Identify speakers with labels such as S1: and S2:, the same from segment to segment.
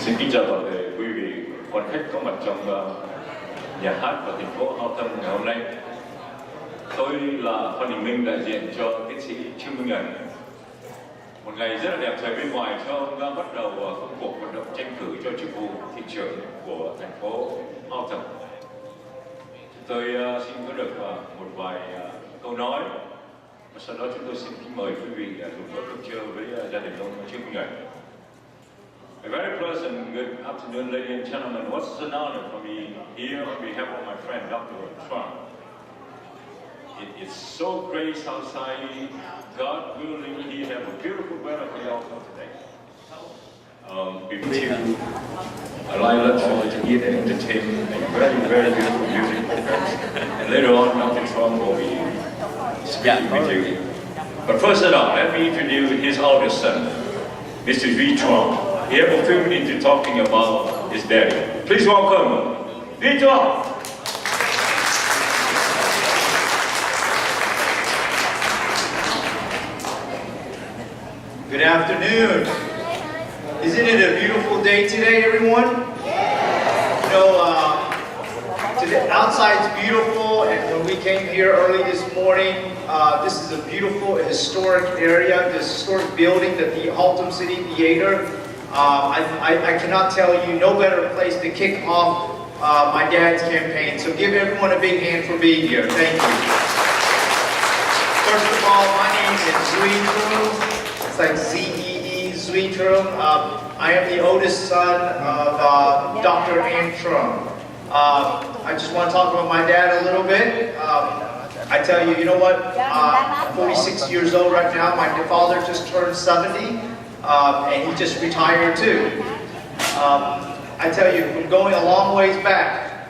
S1: Xin kính chào toàn thể quý vị quan khách có mặt trong nhà hát của thành phố Haltom ngày hôm nay. Tôi là Phan Đình Minh, đại diện cho tiến sĩ Trương Minh Ẩn. Một ngày rất là đẹp trời bên ngoài cho ông bắt đầu công cuộc vận động tranh cử cho chức vụ thị trưởng của thành phố Haltom. Tôi xin có được một vài câu nói và sau đó chúng tôi xin kính mời quý vị dùng bữa cơm trưa với gia đình ông Trương Minh Ẩn. A very pleasant good afternoon, ladies and gentlemen. What's an honor for me here on behalf of my friend Dr. Tran. It is so great outside. God willing, we have a beautiful weather for you all today. Before you allow us to eat and entertain a very, very beautiful music. And later on, Dr. Truong will be speaking with you. But first of all, let me introduce his oldest son, Mr. Truong. He has a few minutes to talking about his daddy. Please welcome Truong.
S2: Good afternoon. Isn't it a beautiful day today, everyone? You know, today, outside's beautiful, and when we came here early this morning, this is a beautiful historic area, this historic building, the Haltom City Theater. I cannot tell you no better place to kick off my dad's campaign. So give everyone a big hand for being here. Thank you. First of all, my name is Truong. It's like Z-E-E, Truong. I am the oldest son of Dr. Truong. I just want to talk about my dad a little bit. I tell you, you know what? I'm 46 years old right now. My father just turned 70. And he just retired too. I tell you, from going a long ways back,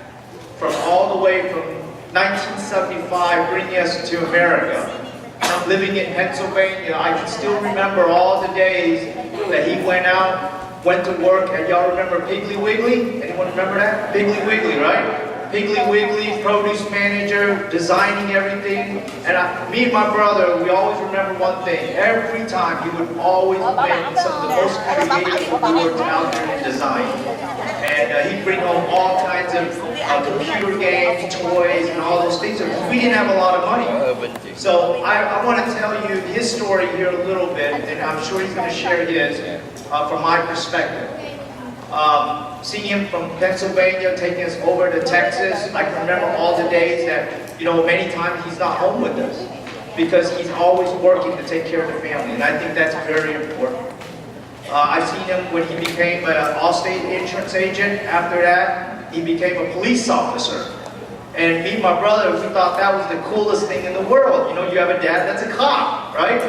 S2: from all the way from 1975, bringing us to America, from living in Pennsylvania, I can still remember all the days that he went out, went to work, and y'all remember Piggly Wiggly? Anyone remember that? Piggly Wiggly, right? Piggly Wiggly, produce manager, designing everything. And me and my brother, we always remember one thing. Every time he would always win some of the most creative awards out there in design. And he'd bring home all kinds of computer games, toys, and all those things. We didn't have a lot of money. So I want to tell you his story here a little bit, and I'm sure he's going to share his from my perspective. Seeing him from Pennsylvania, taking us over to Texas, I can remember all the days that, you know, many times he's not home with us because he's always working to take care of the family, and I think that's very important. I've seen him when he became an Allstate insurance agent. After that, he became a police officer. And me and my brother, we thought that was the coolest thing in the world. You know, you have a dad that's a cop, right?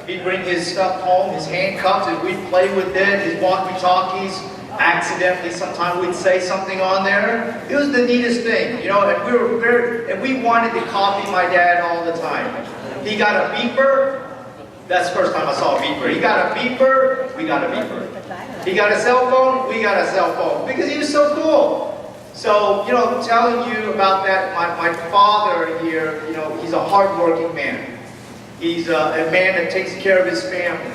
S2: He'd bring his stuff home, his handcuffs, and we'd play with it, his walkie-talkies. Accidentally, sometimes we'd say something on there. It was the neatest thing, you know, and we wanted to copy my dad all the time. He got a beeper. That's the first time I saw a beeper. He got a beeper, we got a beeper. He got a cell phone, we got a cell phone, because he was so cool. So, you know, telling you about that, my father here, you know, he's a hard-working man. He's a man that takes care of his family.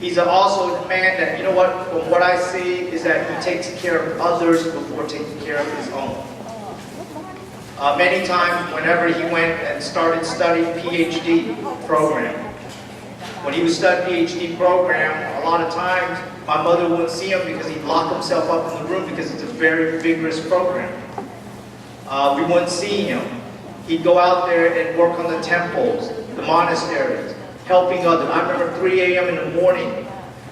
S2: He's also a man that, you know what, from what I see, is that he takes care of others before taking care of his own. Many times, whenever he went and started studying PhD program, when he was studying PhD program, a lot of times, my mother wouldn't see him because he'd lock himself up in the room because it's a very vigorous program. We wouldn't see him. He'd go out there and work on the temples, the monasteries, helping others. I remember 3 a.m. in the morning,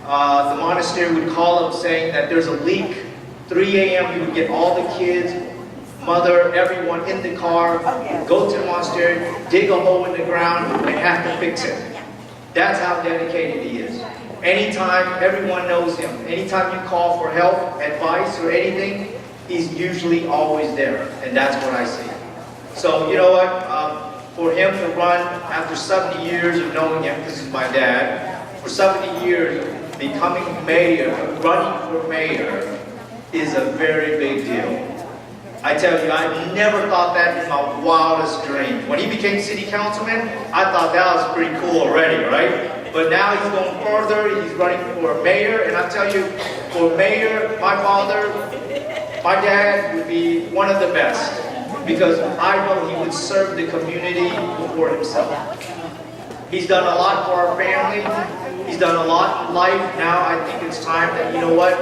S2: the monastery would call him saying that there's a leak. 3 a.m. he would get all the kids, mother, everyone in the car, go to the monastery, dig a hole in the ground, and have to fix it. That's how dedicated he is. Anytime, everyone knows him. Anytime you call for help, advice, or anything, he's usually always there. And that's what I see. So, you know what? For him to run after 70 years of knowing him, because he's my dad, for 70 years, becoming mayor, running for mayor, is a very big deal. I tell you, I never thought that in my wildest dreams. When he became city councilman, I thought that was pretty cool already, right? But now he's going further. He's running for mayor. And I tell you, for mayor, my father, my dad would be one of the best. Because I know he would serve the community before himself. He's done a lot for our family. He's done a lot in life. Now I think it's time that, you know what?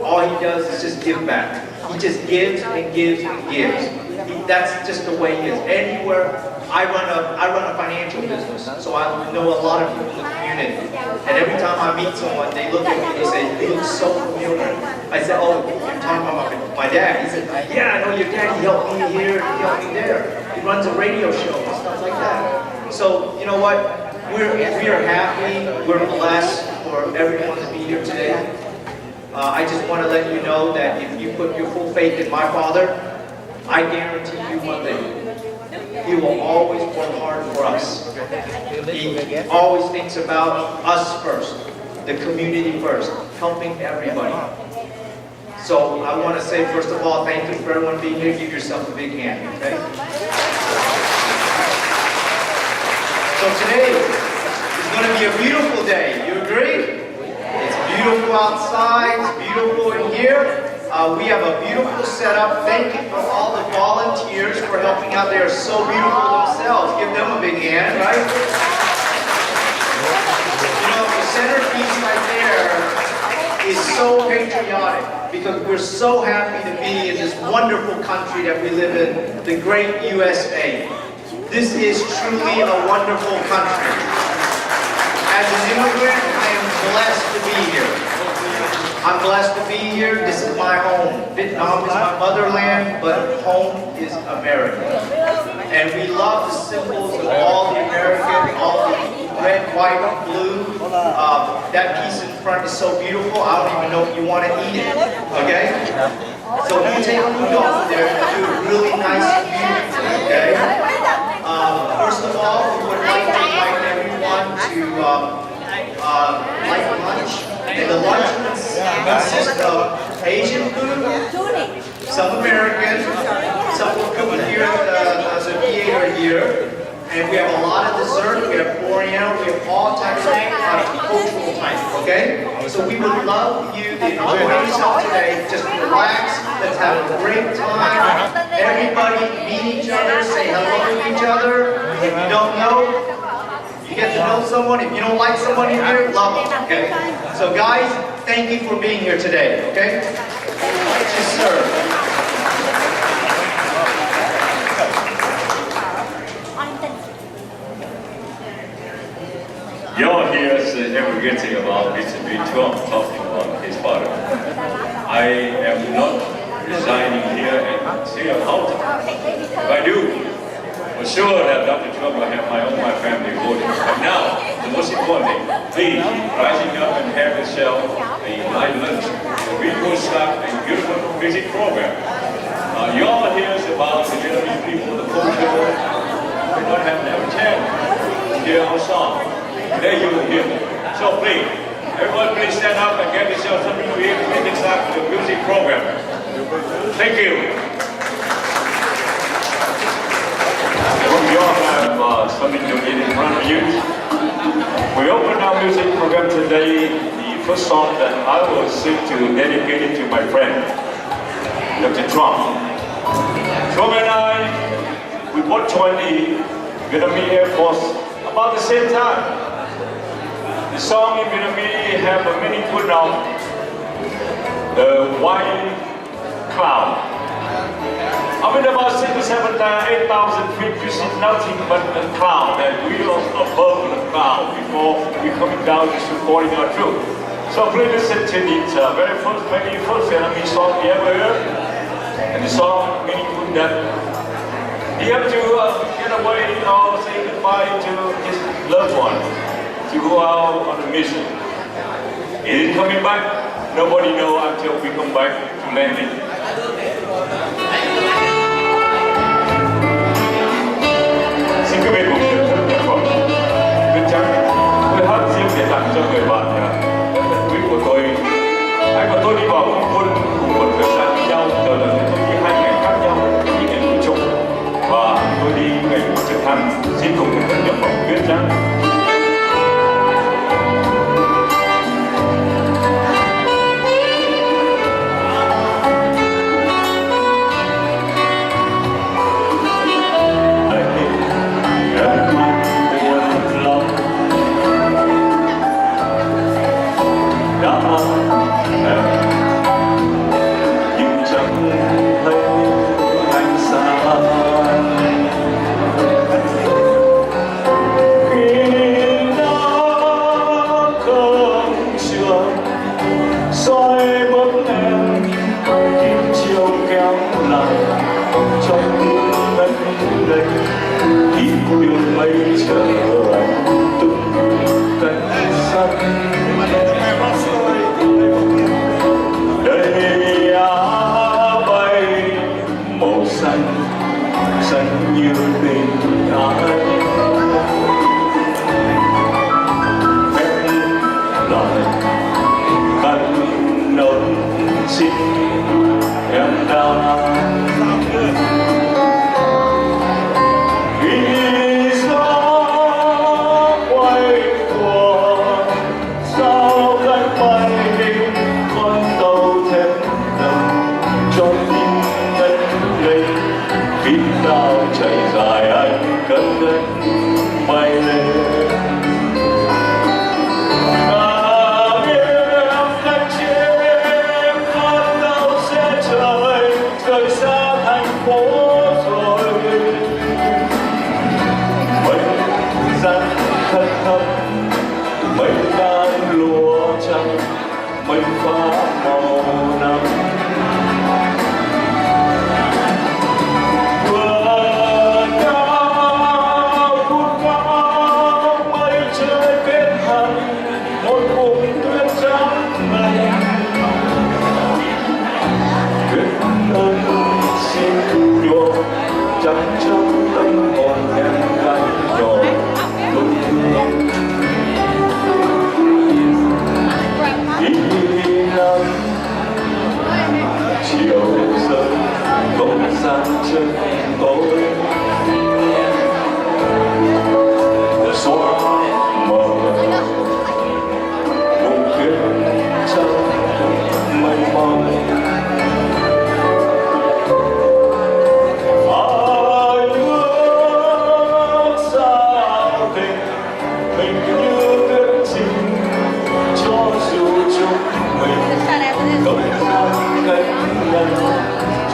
S2: All he does is just give back. He just gives and gives and gives. That's just the way he is. Anywhere, I run a financial business, so I know a lot of people in the community. And every time I meet someone, they look at me and they say, "You look so familiar." I said, "Oh, you're talking about my dad." He said, "Yeah, I know your dad. He helped me here, he helped me there. He runs a radio show and stuff like that." So, you know what? We are happy. We're blessed for everyone to be here today. I just want to let you know that if you put your full faith in my father, I guarantee you one thing. He will always work hard for us. He always thinks about us first, the community first, helping everybody. So I want to say, first of all, thank you for everyone being here. Give yourself a big hand, okay? So today is going to be a beautiful day. You agree? It's beautiful outside. It's beautiful in here. We have a beautiful setup. Thank you for all the volunteers for helping out. They are so beautiful themselves. Give them a big hand, right? You know, the centerpiece right there is so patriotic because we're so happy to be in this wonderful country that we live in, the great USA. This is truly a wonderful country. As an immigrant, I am blessed to be here. I'm blessed to be here. This is my home. Vietnam is my motherland, but home is America. And we love the symbols of all the American, all the red, white, blue. That piece in front is so beautiful, I don't even know if you want to eat it. Okay? So you take food off of there and do a really nice community. Okay? First of all, we would like to invite everyone to like lunch. And the lunch consists of Asian food, some American, some will come here at the theater here. And we have a lot of dessert, we have Oriental, we have all types of cultural type, okay? So we would love you to enjoy yourself today. Just relax, let's have a great time. Everybody meet each other, say hello to each other. If you don't know, you get to know someone. If you don't like someone in here, love them, okay? So guys, thank you for being here today, okay? Yes, sir.
S1: Y'all hear us never getting about Mr. Truong talking about his father. I am not resigning here and city of Haltom. If I do, for sure that Dr. Truong will have my family voting. But now, the most important thing, please, rising up and have yourself a light lunch, a beautiful stuff, a beautiful music program. Y'all hear us about the Vietnamese people, the culture. We don't have never chance to hear our song. There you will hear them. So please, everyone please stand up and get yourself something to eat. We can start the music program. Thank you. I hope you all have something to eat in front of you. We open our music program today. The first song that I will sing to dedicate it to my friend, Dr. Truong. Truong and I, we both joined the Vietnamese Air Force about the same time. The song in Vietnamese have a meaning put out, the white cloud. I mean about 6,000 to 8,000 feet, this is nothing but a cloud, and we are above the cloud before we coming down to supporting our troops. So please listen to this very first Vietnamese song you ever heard. And the song meaning put that he have to get away or say goodbye to his loved one. To go out on a mission. Is it coming back? Nobody knows until we come back to landing. Xin quý vị cùng thưởng thức nhạc phẩm Tuyết Trắng. Tôi hát riêng để tặng cho người bạn thân quý của tôi. Anh và tôi đi vào không quân cùng một thời gian với nhau, giờ là tôi đi hai ngày khác nhau, những ngày cùng chung. Và tôi đi ngày trực thăng. Xin cùng thưởng thức nhạc phẩm Tuyết Trắng. xin em đã vì gió quay cuồng sao cánh bay con tàu thép nằm cho tim ngất ngây khi tao chạy dài anh cất cánh bay lên. Thật thấp mấy đàn lúa trắng mây pha màu nắng vườn cao vút cao mây trời kết thành một vùng tuyết trắng này tuyết ơi xin thu nhuộm trắng trong tâm hồn em gái nhỏ. Chiều rơi không gian chân tối xóa mờ vùng tuyết trắng mây mông ai bước sao tình mình như tuyết trình cho dù chúng mình không gian cánh nhân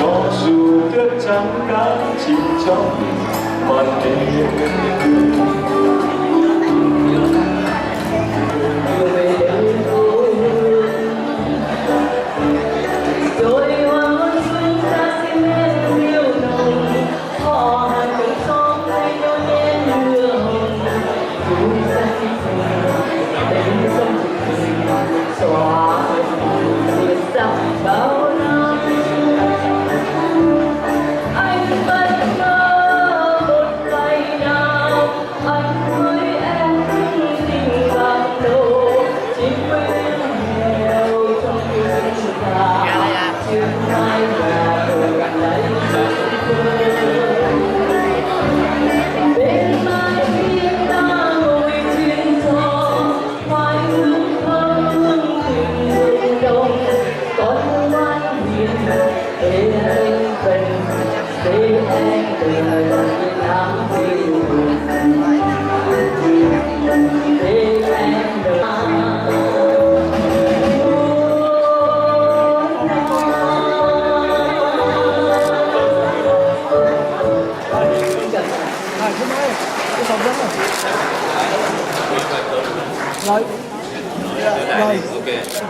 S1: cho dù tuyết trắng đã chìm trong màn đêm.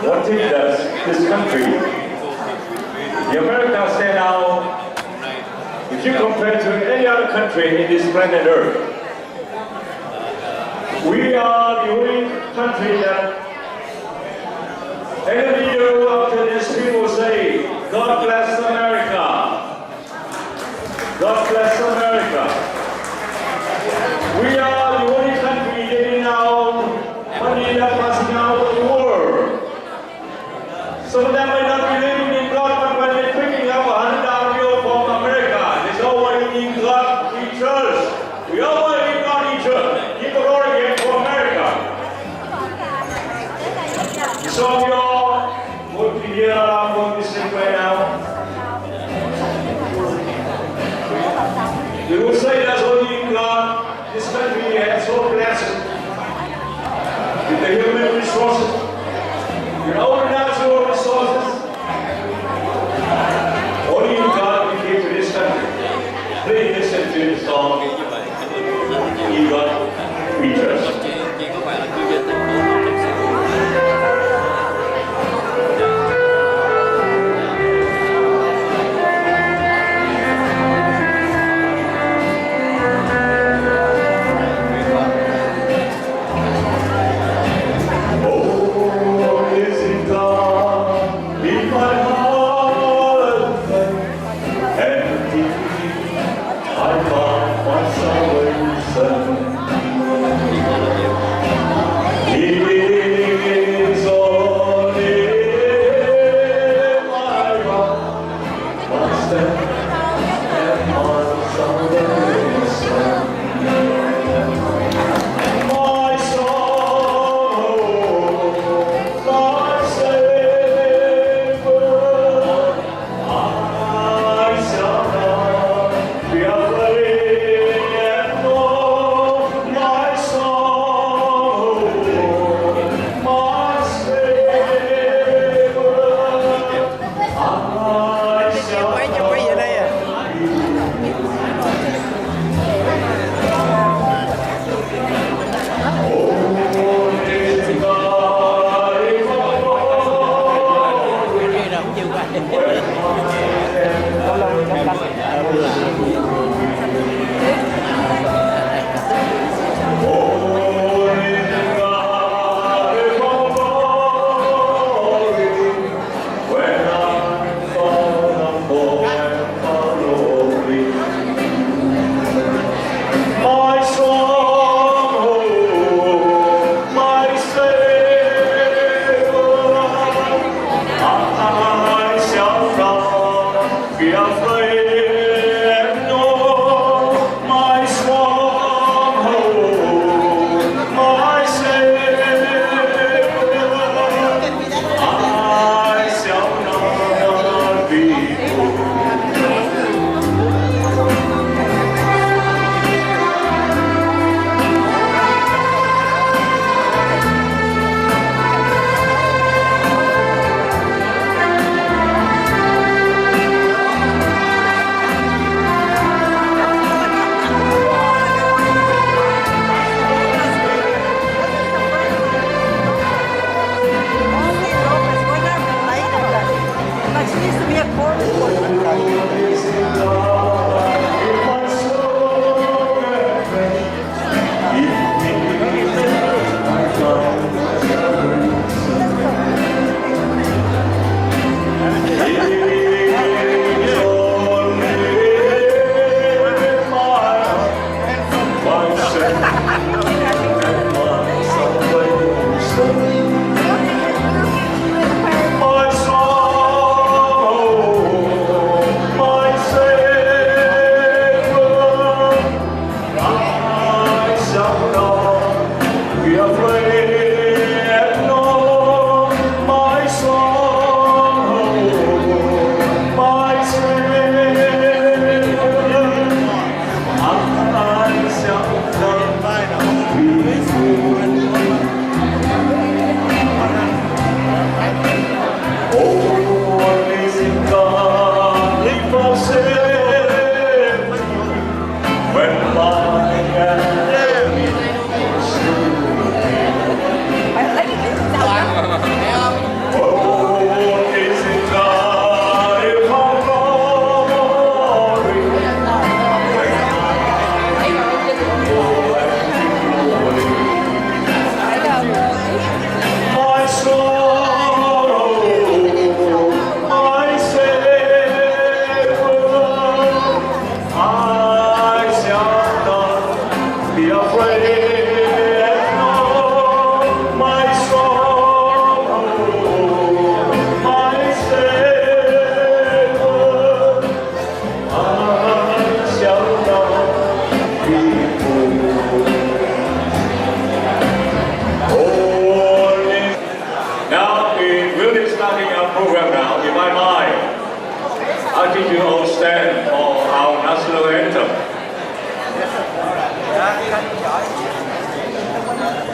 S1: What does this country, the Americans say now, if you compare to any other country in this planet Earth, we are the only country that any video after this people say, God bless America. God bless America. We are the only country getting now money that passing out of the world. Some of them may not be living in God, but when they're picking up $100 from America, they say, oh, what do you need God? We trust. We all want to need God, we trust. Give the Lord again for America. Some of y'all would be here around going this way now. They will say that's only in God. This country has so blessed with the human resources, your own natural resources. Only in God we came to this country. Please listen to the song, In God We Trust.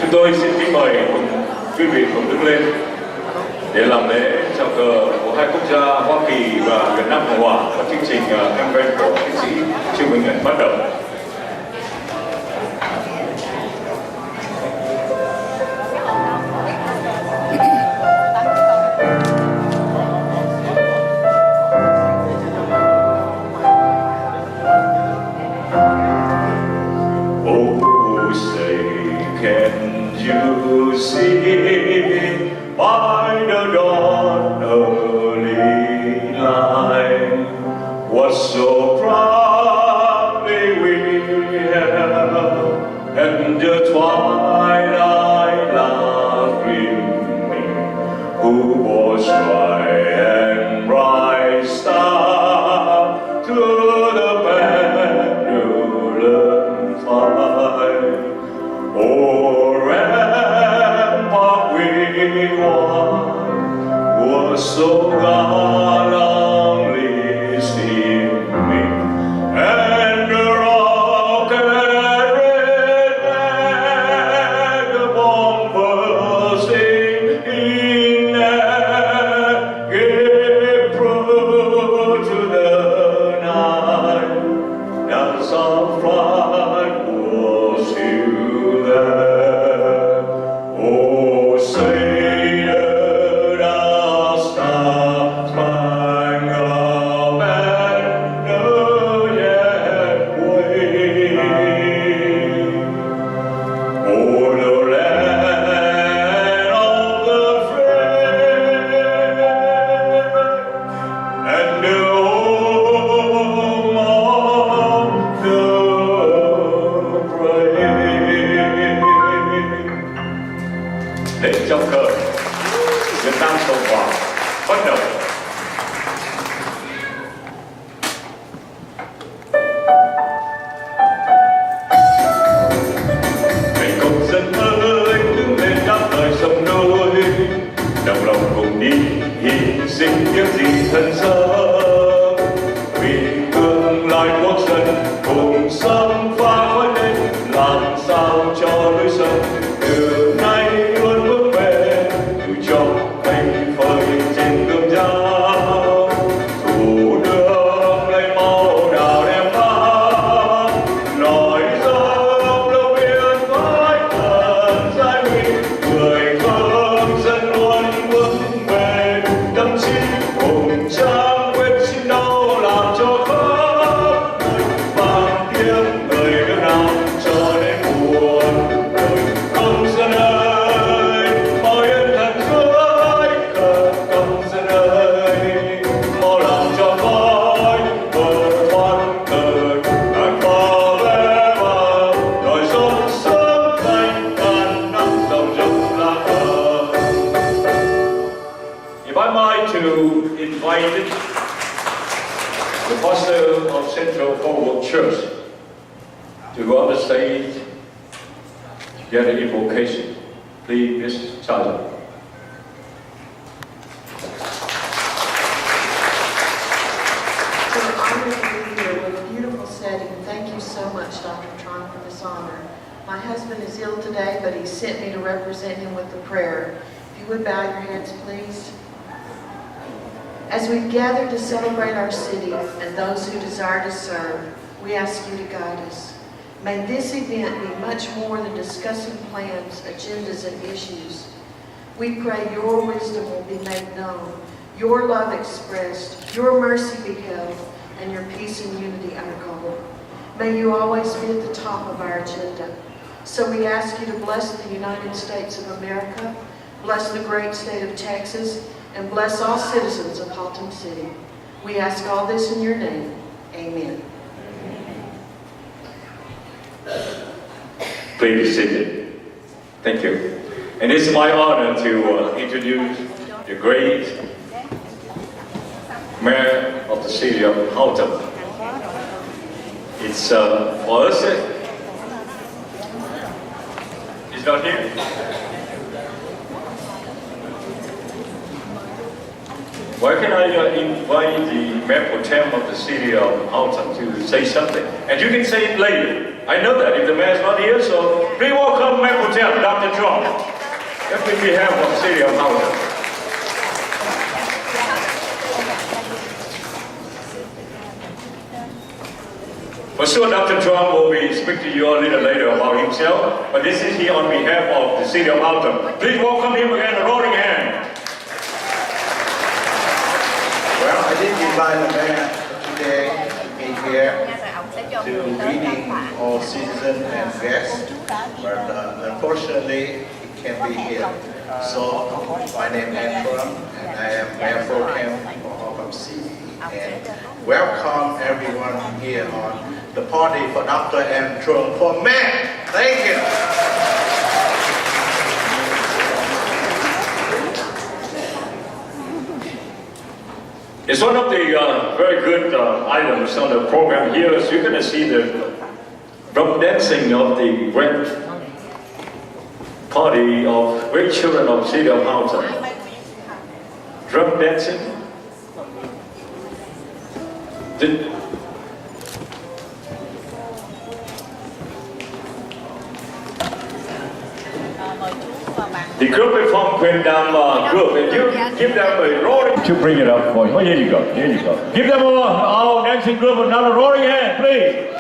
S1: Chúng tôi xin kính mời quý vị cùng đứng lên để làm lễ chào cờ của hai quốc gia Hoa Kỳ và Việt Nam Cộng Hòa và chương trình campaign của tiến sĩ Trương Minh Nhật bắt đầu.
S3: You see by the dawn early light what so proudly we held, and the twilight laughing who was bright and bright star to the pendulum fight. Was so gallantly steaming. dần sớm vì tương lai quốc dân cùng sớm phá khói lên làm sao cho lối sống từ nay luôn bước về từ trong thành phơi trên gươm giáo thủ đường lấy màu đào đem vang nói dòng lâu biên mãi thần giải nguy người không dân luôn bước về tâm trí cùng trang quyết xin đâu làm cho khắp nơi vang tiếng người nước nào cho đến buồn đời công dân ơi mau yên thần cưới khẩn công dân ơi mau làm cho khói vợ thoát cơn ngàn pha vé vào đòi sốt sớm thanh ngàn năm dòng dốc lá cờ. If I might to invite the pastor of Central Forward Church to go on the stage to get an invocation. Please, Mr. Tyler.
S4: We're honored to be here with a beautiful setting. Thank you so much, Dr. Tran, for this honor. My husband is ill today, but he sent me to represent him with the prayer. If you would bow your heads, please. As we gather to celebrate our city and those who desire to serve, we ask you to guide us. May this event be much more than discussing plans, agendas, and issues. We pray your wisdom will be made known, your love expressed, your mercy be held, and your peace and unity uncovered. May you always be at the top of our agenda. So we ask you to bless the United States of America, bless the great state of Texas, and bless all citizens of Haltom City. We ask all this in your name. Amen.
S1: Please be seated. Thank you. And it's my honor to introduce the great Mayor of the city of Haltom. It's for us. He's not here. Why can I invite the Mayor Pro Tem of the city of Haltom to say something? And you can say it later. I know that if the mayor's not here, so please welcome Mayor Pro Tem, Dr. Truong. On behalf of the city of Haltom. For sure, Dr. Truong will be speaking to you a little later about himself, but this is here on behalf of the city of Haltom. Please welcome him again, a roaring hand.
S2: Well, I did invite the mayor today to be here to greeting all citizens and guests, but unfortunately, he can't be here. So, my name is Tran, and I am Mayor Pro Tem for Haltom City, and welcome everyone here on the party for Dr. M. Truong for Mayor. Thank you.
S1: It's one of the very good items on the program here. As you're going to see the drum dancing of the great party of great children of the city of Haltom. Drum dancing. The group from Quendam group, and you give them a roaring to bring it up for you. Oh, here you go, here you go. Give them our dancing group another roaring hand, please.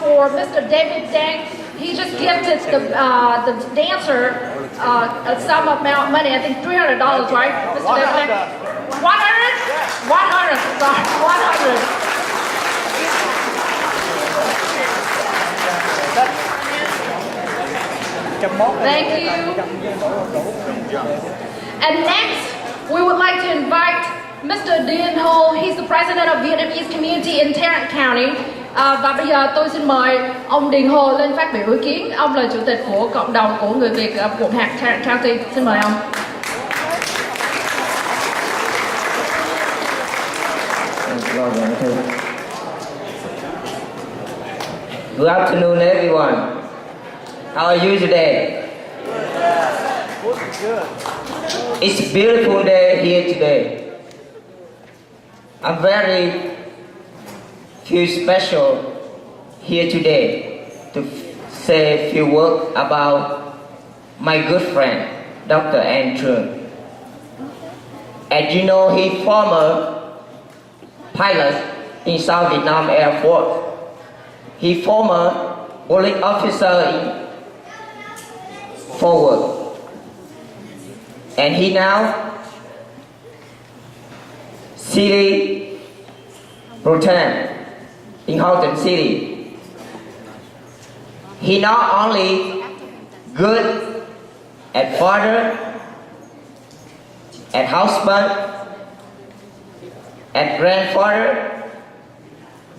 S5: for Mr. David Dang. He just gifted the dancer a sum amount of money, I think $300, right? Mr. David Dang? 100? 100, sorry, 100. Thank you. And next, we would like to invite Mr. Dien Ho. He's the president of Vietnamese community in Tran County. Và bây giờ tôi xin mời ông Điền Hồ lên phát biểu ý kiến. Ông là chủ tịch của cộng đồng của người Việt ở quận hạt Tran County. Xin mời ông.
S6: Good afternoon, everyone. How are you today? It's a beautiful day here today. I'm very feel special here today to say a few words about my good friend, Dr. Truong. As you know, he's former pilot in South Vietnam Air Force. He former police officer in forward. And he now city pro tem in Haltom City. He not only good at father, at husband, at grandfather,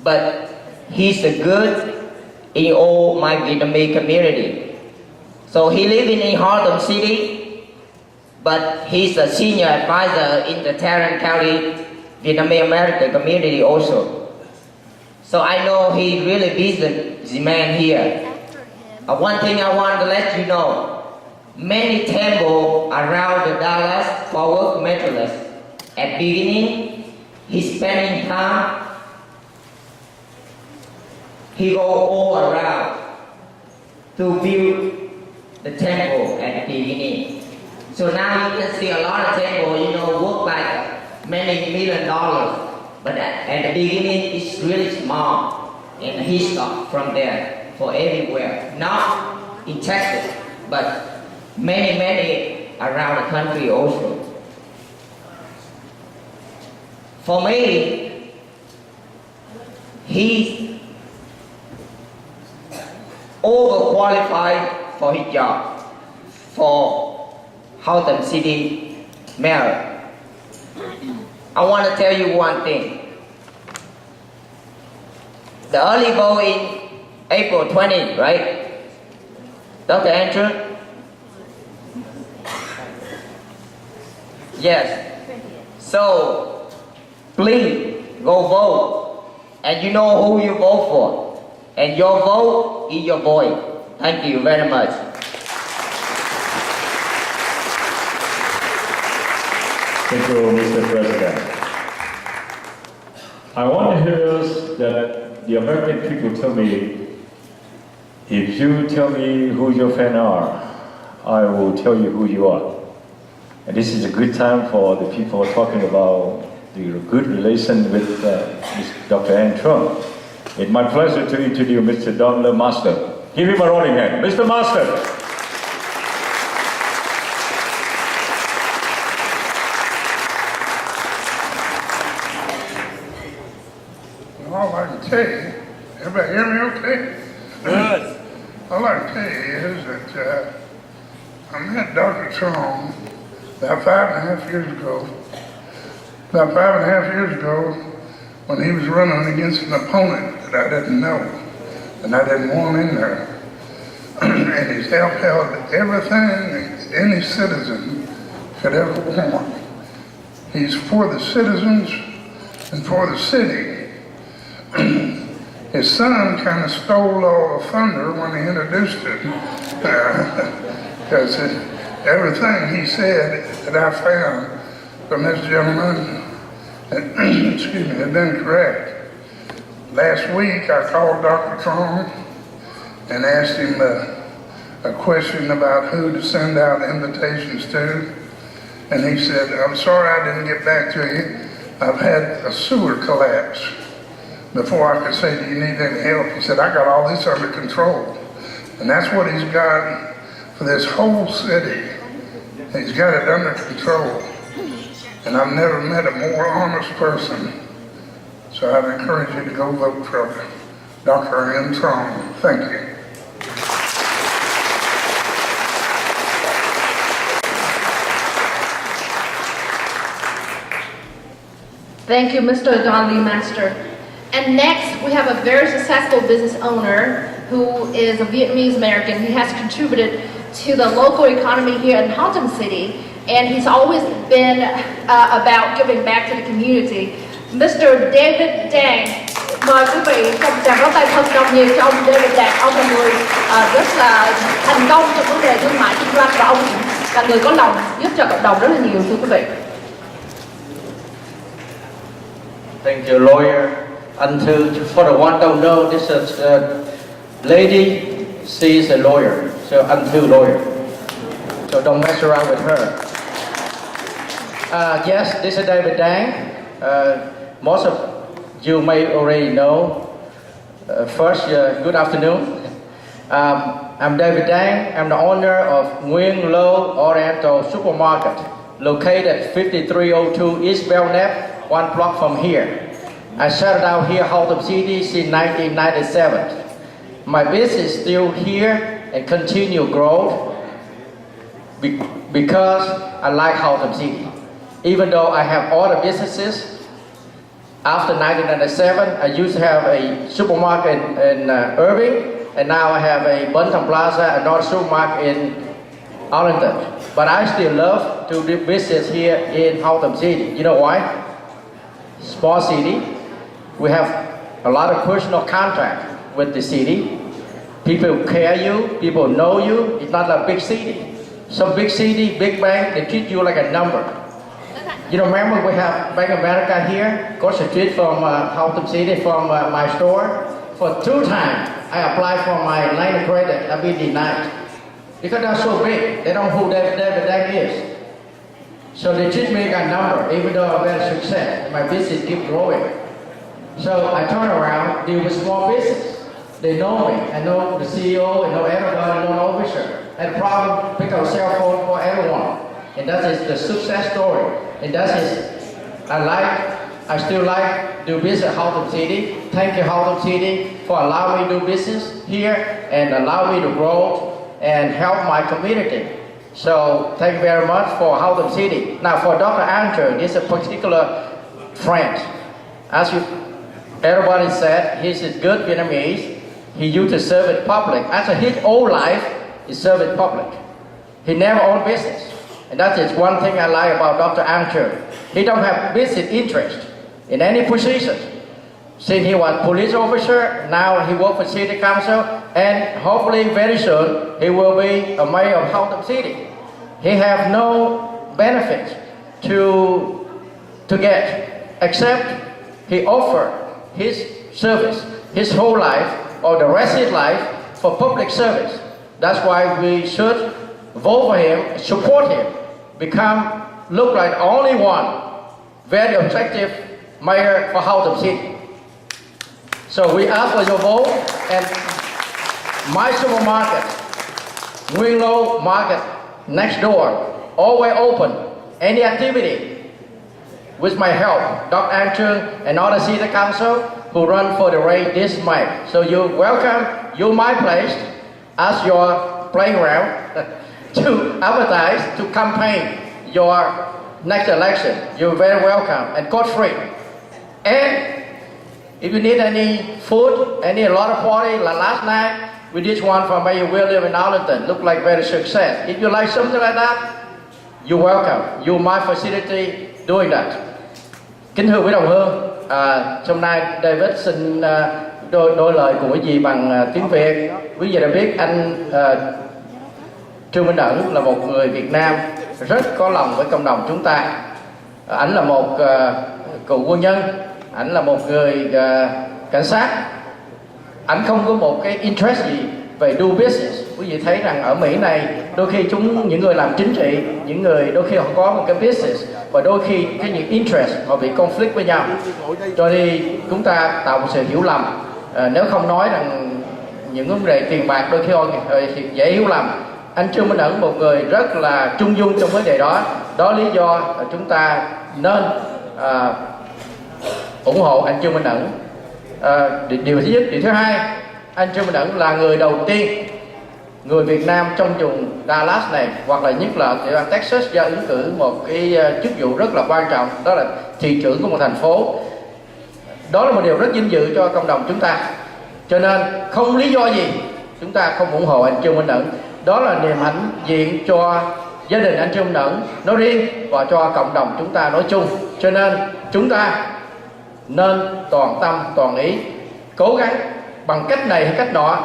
S6: but he's a good in all my Vietnamese community. So he living in Haltom City, but he's a senior advisor in the Tran County Vietnamese American community also. So I know he really busy man here. One thing I want to let you know, many temples around the Dallas Fort Worth Metroplex. At beginning, he's spending time. He go all around to build the temple at the beginning. So now you can see a lot of temple, work like many $1 million. But at the beginning, it's really small. And he stopped from there for everywhere. Not in Texas, but many around the country also. For me, he's overqualified for his job, for Haltom City Mayor. I want to tell you one thing. The early vote in April 20, right? Dr. Andrew? Yes. So, please go vote. And you know who you vote for. And your vote is your voice. Thank you very much.
S3: Thank you, Mr. President. I want to hear that the American people tell me, if you tell me who your fans are, I will tell you who you are. And this is a good time for the people talking about the good relation with Dr. Truong. It's my pleasure to introduce Mr. Don Le Master. Give him a rolling hand. Mr. Master.
S7: All I can tell you, everybody hear me okay? Good. All I can tell you is that I met Dr. Truong about 5.5 years ago. About 5.5 years ago, when he was running against an opponent that I didn't know, and I didn't want in there. And he's held everything any citizen could ever want. He's for the citizens and for the city. His son kind of stole all the thunder when he introduced it, because everything he said that I found from this gentleman, excuse me, had been correct. Last week I called Dr. Truong and asked him a question about who to send out invitations to, and he said, "I'm sorry I didn't get back to you. I've had a sewer collapse." before I could say, do you need any help? He said, I got all this under control. And that's what he's got for this whole city. He's got it under control. And I've never met a more honest person. So I'd encourage you to go vote for Dr. N. Truong. Thank you.
S5: Thank you, Mr. Don Lee Master. And next, we have a very successful business owner who is a Vietnamese American. He has contributed to the local economy here in Haltom City, and he's always been about giving back to the community. Mr. David Dang, mời quý vị trong tràng pháo tay thật nồng nhiệt cho ông David Dang. Ông là người rất là thành công trong vấn đề thương mại kinh doanh và ông là người có lòng giúp cho cộng đồng rất là nhiều, thưa quý vị.
S6: Thank you, lawyer. For the one don't know, this is a lady, she is a lawyer, so until lawyer. So don't mess around with her. Yes, this is David Dang. Most of you may already know. First, good afternoon. I'm David Dang. I'm the owner of Nguyen Lo Oriental Supermarket, located at 5302 East Belknap, 1 block from here. I started out here, Haltom City, since 1997. My business is still here and continue growth because I like Haltom City. Even though I have other businesses, after 1997, I used to have a supermarket in Irving, and now I have a Buntam Plaza, another supermarket in Arlington. But I still love to do business here in Haltom City. You know why? Small city. We have a lot of personal contact with the city. People care you, people know you. It's not a big city. Some big city, big bank, they treat you like a number. You know, remember we have Bank of America here, across the street from Haltom City, from my store. For 2 times, I applied for my line of credit, I've been denied. Because they're so big, they don't know who David Dang is. So they treat me like a number, even though I've had a success. My business keeps growing. So I turn around, deal with small business. They know me. I know the CEO, I know everybody, I know the officer. I had a problem, pick up a cell phone for everyone. And that is the success story. And that is, I still like do business at Haltom City. Thank you, Haltom City, for allowing me to do business here and allow me to grow and help my community. So thank you very much for Haltom City. Now for Dr. Andrew, this is a particular friend. As everybody said, he's a good Vietnamese. He used to serve in public. After his whole life, he served in public. He never owned business. And that is one thing I like about Dr. Andrew. He don't have business interest in any position. Since he was police officer, now he works for city council, and hopefully very soon he will be a mayor of Haltom City. He have no benefit to get, except he offered his service, his whole life, or the rest of his life, for public service. That's why we should vote for him, support him, look like only one very objective mayor for Haltom City. So we ask for your vote, and my supermarket, Nguyen Lo Market, next door, always open. Any activity with my help, Dr. Andrew and other city council who run for the race this May. So you're welcome, you're my place as your playground to advertise, to campaign your next election. You're very welcome and cost free. And if you need any food, a lot of party, like last night, we did one for Mayor William in Arlington. Looked like very success. If you like something like that, you're welcome. You're my facility doing that. Kính thưa quý đồng hương, hôm nay David xin đôi lời cùng quý vị bằng tiếng Việt. Quý vị đã biết anh Trương Minh Ẩn là một người Việt Nam rất có lòng với cộng đồng chúng ta. Ảnh là một cựu quân nhân, ảnh là một người cảnh sát. Ảnh không có một cái interest gì về do business. Quý vị thấy rằng ở Mỹ này đôi khi những người làm chính trị, những người đôi khi họ có một cái business,
S8: và đôi khi cái những interest họ bị conflict với nhau, cho nên chúng ta tạo một sự hiểu lầm. Nếu không nói rằng những vấn đề tiền bạc đôi khi dễ hiểu lầm. Anh Trương Minh Ẩn một người rất là trung dung trong vấn đề đó. Đó lý do chúng ta nên ủng hộ anh Trương Minh Ẩn. Điều thứ nhất. Điều thứ hai, anh Trương Minh Ẩn là người đầu tiên, người Việt Nam trong vùng Dallas này, hoặc là nhất là địa bàn Texas, do ứng cử một cái chức vụ rất là quan trọng, đó là thị trưởng của một thành phố. Đó là một điều rất vinh dự cho cộng đồng chúng ta. Cho nên không lý do gì chúng ta không ủng hộ anh Trương Minh Ẩn. Đó là niềm hãnh diện cho gia đình anh Trương Minh Ẩn nói riêng và cho cộng đồng chúng ta nói chung. Cho nên chúng ta nên toàn tâm toàn ý cố gắng bằng cách này hay cách nọ,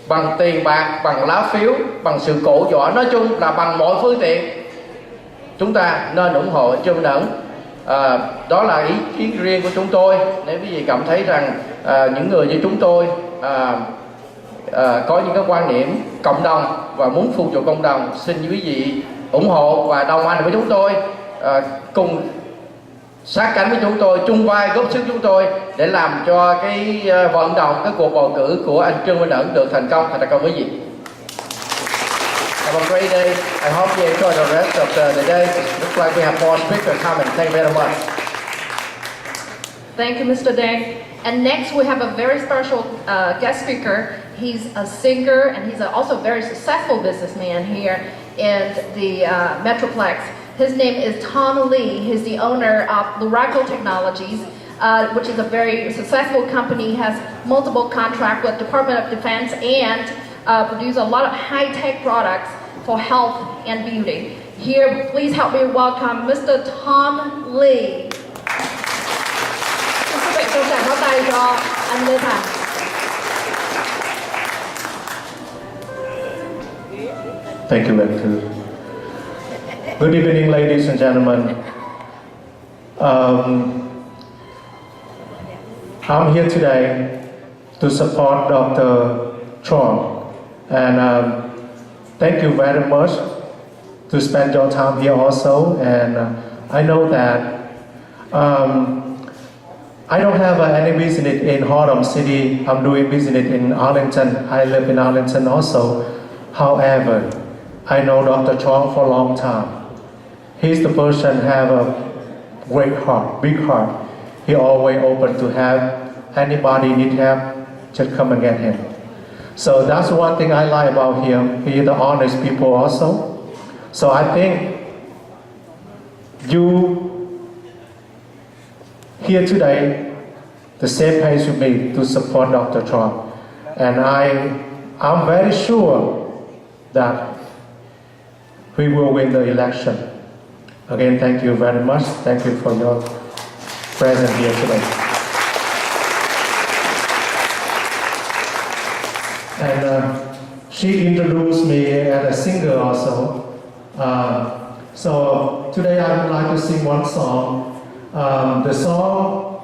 S8: bằng tiền bạc, bằng lá phiếu, bằng sự cổ võ, nói chung là bằng mọi phương tiện, chúng ta nên ủng hộ anh Trương Minh Ẩn. Đó là ý kiến riêng của chúng tôi. Nếu quý vị cảm thấy rằng những người như chúng tôi có những cái quan điểm cộng đồng và muốn phục vụ cộng đồng, xin quý vị ủng hộ và đồng hành với chúng tôi, cùng sát cánh với chúng tôi, chung vai góp sức chúng tôi để làm cho cái vận động, cái cuộc bầu cử của anh Trương Minh Ẩn được thành công. Thành công quý vị. Have a great day. I hope you enjoy the rest of the day. It looks like we have more speakers coming. Thank you very much.
S5: Thank you, Mr. Deng. And next we have a very special guest speaker. He's a singer and he's also a very successful businessman here in the Metroplex. His name is Tom Lee. He's the owner of Luraco Technologies, which is a very successful company, has multiple contracts with Department of Defense and produce a lot of high-tech products for health and beauty. Here, please help me welcome Mr. Tom Lee. Xin quý vị cho tràng pháo tay cho anh Lê Thành.
S3: Thank you, Victor. Good evening, ladies and gentlemen. I'm here today to support Dr. Truong, and thank you very much to spend your time here also. And I know that I don't have any business in Haltom City. I'm doing business in Arlington. I live in Arlington also. However, I know Dr. Truong for a long time. He's the person have a great heart, big heart. He always open to have anybody need help, just come and get him. So that's one thing I like about him. He's the honest people also. So I think you here today, the same page with me to support Dr. Truong. And I'm very sure that we will win the election. Again, thank you very much. Thank you for your presence here today. And she introduced me as a singer also. So today I would like to sing one song. The song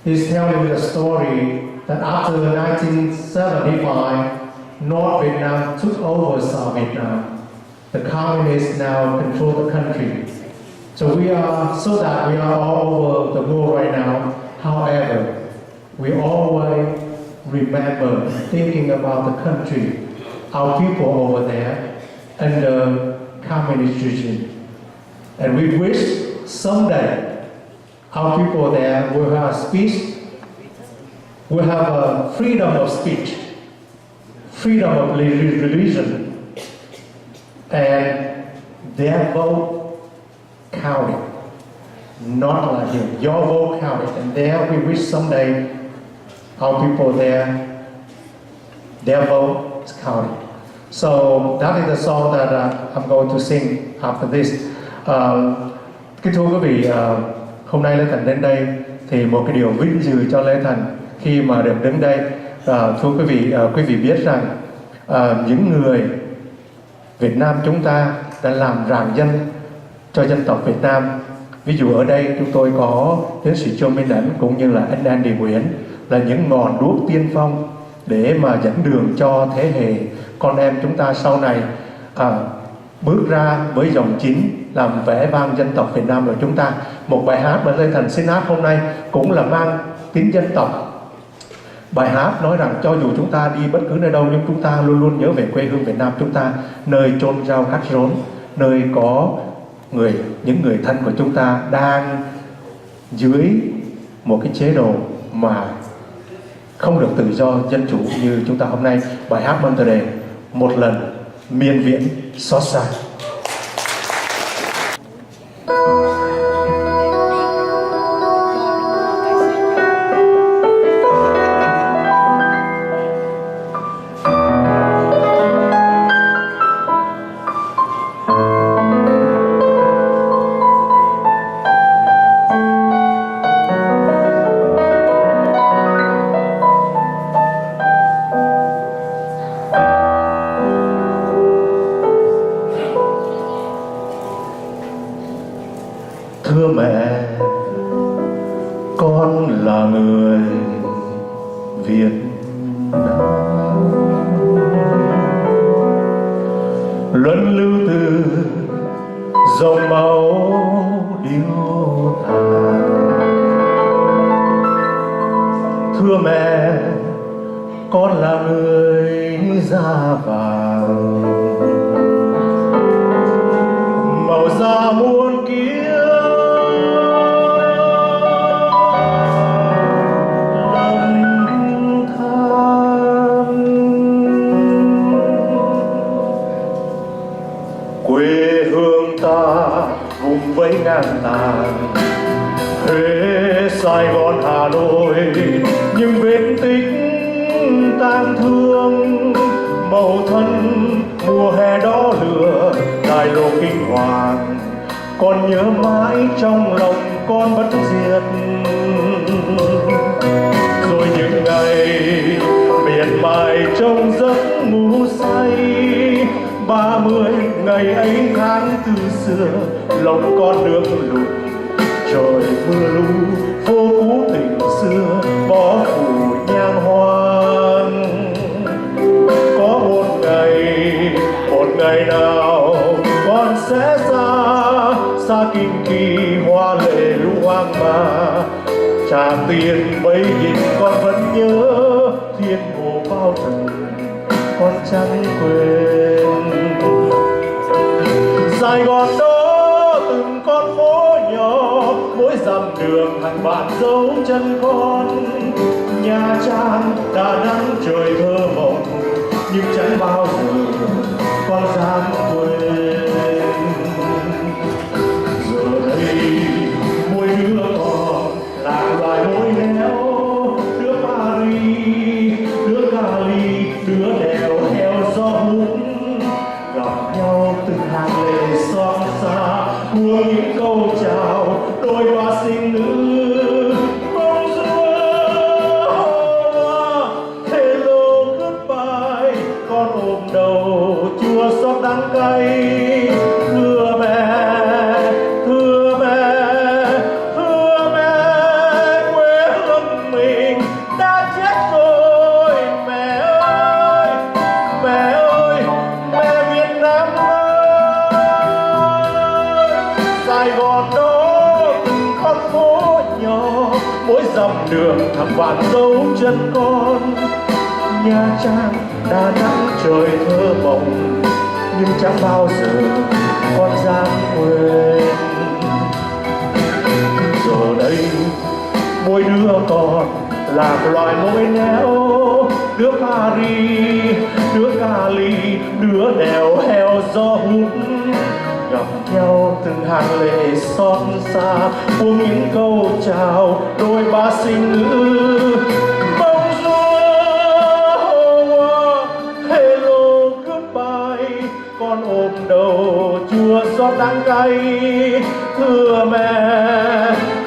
S3: is telling the story that after 1975, North Vietnam took over South Vietnam. The communists now control the country. So we are all over the world right now. However, we always remember thinking about the country, our people over there, and the communist regime. And we wish someday our people there will have speech, will have a freedom of speech, freedom of religion, and their vote counted, not like here. Your vote counted, and there we wish someday our people there, their vote is counted. So that is the song that I'm going to sing after this. Kính thưa quý vị, hôm nay Lê Thành đến đây thì một cái điều vinh dự cho Lê Thành khi mà được đứng đây. Thưa quý vị biết rằng những người Việt Nam chúng ta đã làm rạng danh cho dân tộc Việt Nam. Ví dụ ở đây chúng tôi có tiến sĩ Trương Minh Ẩn cũng như là anh Andy Nguyễn là những ngọn đuốc tiên phong để mà dẫn đường cho thế hệ con em chúng ta sau này.
S9: bước ra với dòng chính làm vẻ vang dân tộc Việt Nam của chúng ta. Một bài hát mà Lê Thành xin hát hôm nay cũng là mang tính dân tộc. Bài hát nói rằng cho dù chúng ta đi bất cứ nơi đâu nhưng chúng ta luôn luôn nhớ về quê hương Việt Nam chúng ta, nơi chôn rau cắt rốn, nơi có những người thân của chúng ta đang dưới một cái chế độ mà không được tự do dân chủ như chúng ta hôm nay. Bài hát mang tựa đề Một lần miên viễn xót xa. Thưa mẹ, con là người Việt Nam, luân lưu từ dòng máu điêu tàn. Thưa mẹ, con là người da vàng, màu da muôn kiếp vùng vẫy ngang tàn. Huế, Sài Gòn, Hà Nội, những vết tích tang thương, màu thân mùa hè đỏ lửa, đại lộ kinh hoàng còn nhớ mãi trong lòng con bất diệt. Rồi những ngày miệt mài trong giấc ngủ say, 30 ngày ấy tháng từ xưa, lòng con nước lụt trời mưa lũ, phố cũ tình xưa bỏ phủ nhang hoang. Có một ngày nào con sẽ xa kinh kỳ hoa lệ lũ hoang mà. Trả tiền mấy nghìn con vẫn nhớ, thiên hồ bao trần con chẳng quên. Sài Gòn đó từng con phố nhỏ, mỗi dặm đường hàng vạn dấu chân con. Nha Trang, Đà Nẵng trời thơ mộng, nhưng chẳng bao giờ con dám quên. Giờ đây mỗi đứa con lạc loài mối néo, đứa Paris, đứa Cali, đứa đèo heo gió hút, gặp nhau từng hàng lệ xót xa, của những câu chào đôi hoa sinh nữ. Hello goodbye, con ôm đầu chua xót đắng cay. Thưa mẹ, thưa mẹ, thưa mẹ, quê hương mình đã chết rồi. Mẹ ơi, mẹ ơi, mẹ Việt Nam ơi. Sài Gòn đó từng con phố nhỏ, mỗi dặm đường thẳm vạn dấu chân con. Nha Trang, Đà Nẵng trời thơ mộng, nhưng chẳng bao giờ con dám quên. Giờ đây mỗi đứa con lạc loài mối néo, đứa Paris, đứa Cali, đứa đèo heo gió hút, gặp nhau từng hàng lệ xót xa, buông những câu chào đôi ba sinh nữ. Hello goodbye, con ôm đầu chua xót đắng cay. Thưa mẹ,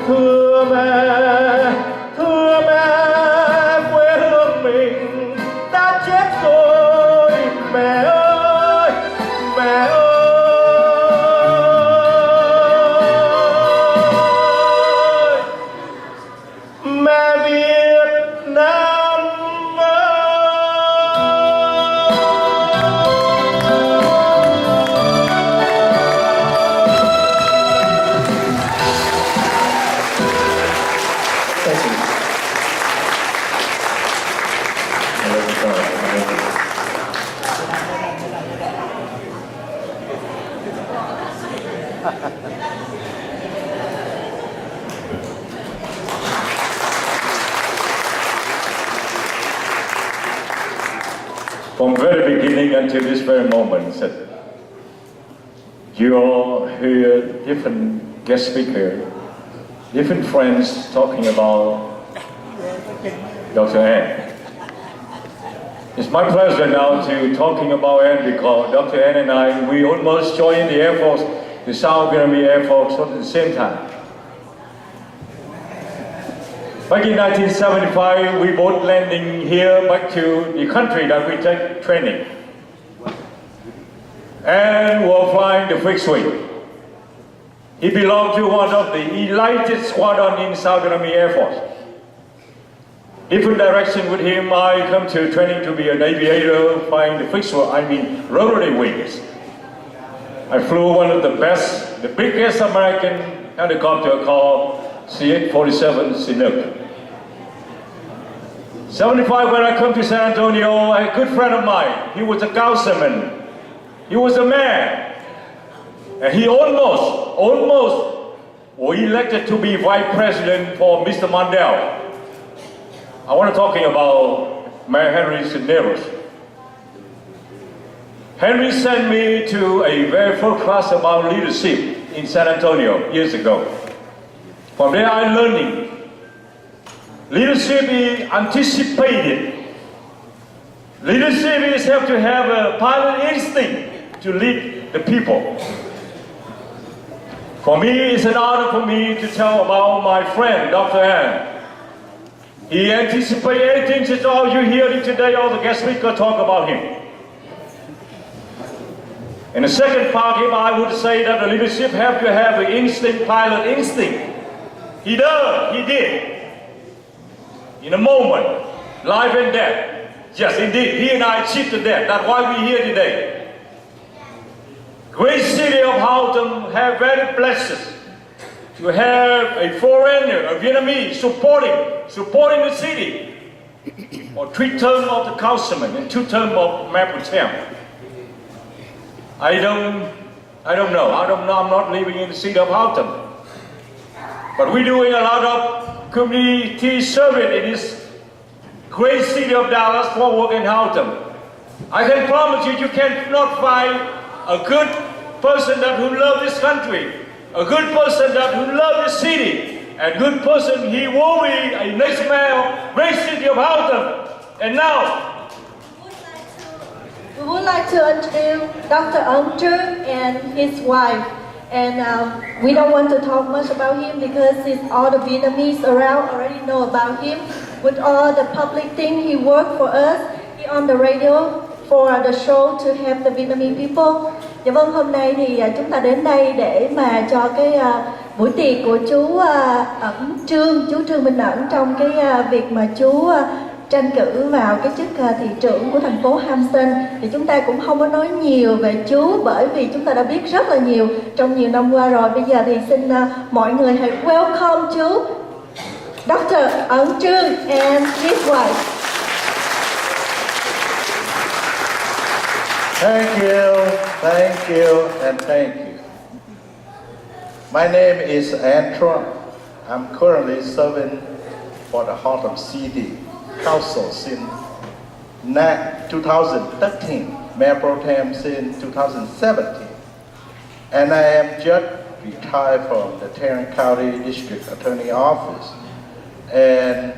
S9: thưa mẹ, thưa mẹ, quê hương mình đã chết rồi. Mẹ ơi, mẹ ơi, mẹ Việt Nam ơi.
S1: From very beginning until this very moment, you all hear different guest speakers, different friends talking about Dr. N. It's my pleasure now to talking about N because Dr. N and I, we almost joined the Air Force, the South Vietnamese Air Force at the same time. Back in 1975, we both landing here back to the country that we take training. And were flying the fixed wing. He belonged to one of the elite squadron in South Vietnamese Air Force. Different direction with him, I come to training to be an aviator, flying the fixed wing, rotary wings. I flew one of the best, the biggest American helicopter called CH-47 Chinook. 75, when I come to San Antonio, a good friend of mine, he was a councilman, he was a mayor, and he almost was elected to be vice president for Mr. Mandel. I want to talking about Mayor Henry Cisneros. Henry sent me to a very first class about leadership in San Antonio years ago. From there I learning. Leadership is anticipated. Leadership is have to have a pilot instinct to lead the people. For me, it's an honor for me to tell about my friend, Dr. N. He anticipates anything that all you hearing today, all the guest speakers talk about him. In the second part, I would say that the leadership have to have an instinct, pilot instinct. He does, he did. In a moment, life and death. Yes, indeed, he and I achieved the death. That's why we're here today. Great city of Haltom have very blessed to have a foreigner, a Vietnamese, supporting the city for 3 terms of the councilman and 2 terms of mayor pro tem. I don't know. I'm not living in the city of Haltom. But we're doing a lot of community service in this great city of Dallas, Fort Worth, and Haltom. I can promise you, you cannot find a good person that who love this country, a good person that who love this city, and good person he will be a next mayor of great city of Haltom. And now,
S10: we would like to introduce Dr. Ong Truong and his wife. And we don't want to talk much about him because all the Vietnamese around already know about him. With all the public thing he worked for us, he on the radio for the show to help the Vietnamese people. Dạ vâng, hôm nay thì chúng ta đến đây để mà cho cái buổi tiệc của chú Trương Minh Ẩn trong cái việc mà chú tranh cử vào cái chức thị trưởng của thành phố Hampton. Thì chúng ta cũng không có nói nhiều về chú bởi vì chúng ta đã biết rất là nhiều trong nhiều năm qua rồi. Bây giờ thì xin mọi người hãy welcome chú Dr. Ong Truong and his wife.
S11: Thank you, and thank you. My name is Truong. I'm currently serving for the Haltom City Council since 2013, Mayor Pro Tem since 2017. And I am just retired from the Tran County District Attorney Office. And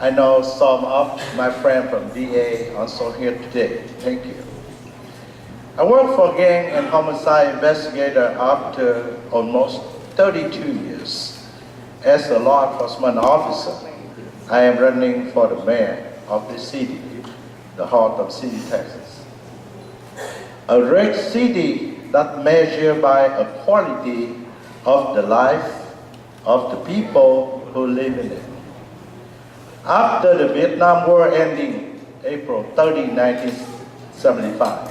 S11: I know some of my friends from DA also here today. Thank you. I work for gang and homicide investigator after almost 32 years. As a law enforcement officer, I am running for the mayor of the city, the Haltom City, Texas. A great city that measured by a quality of the life of the people who live in it. After the Vietnam War ending, April 30, 1975,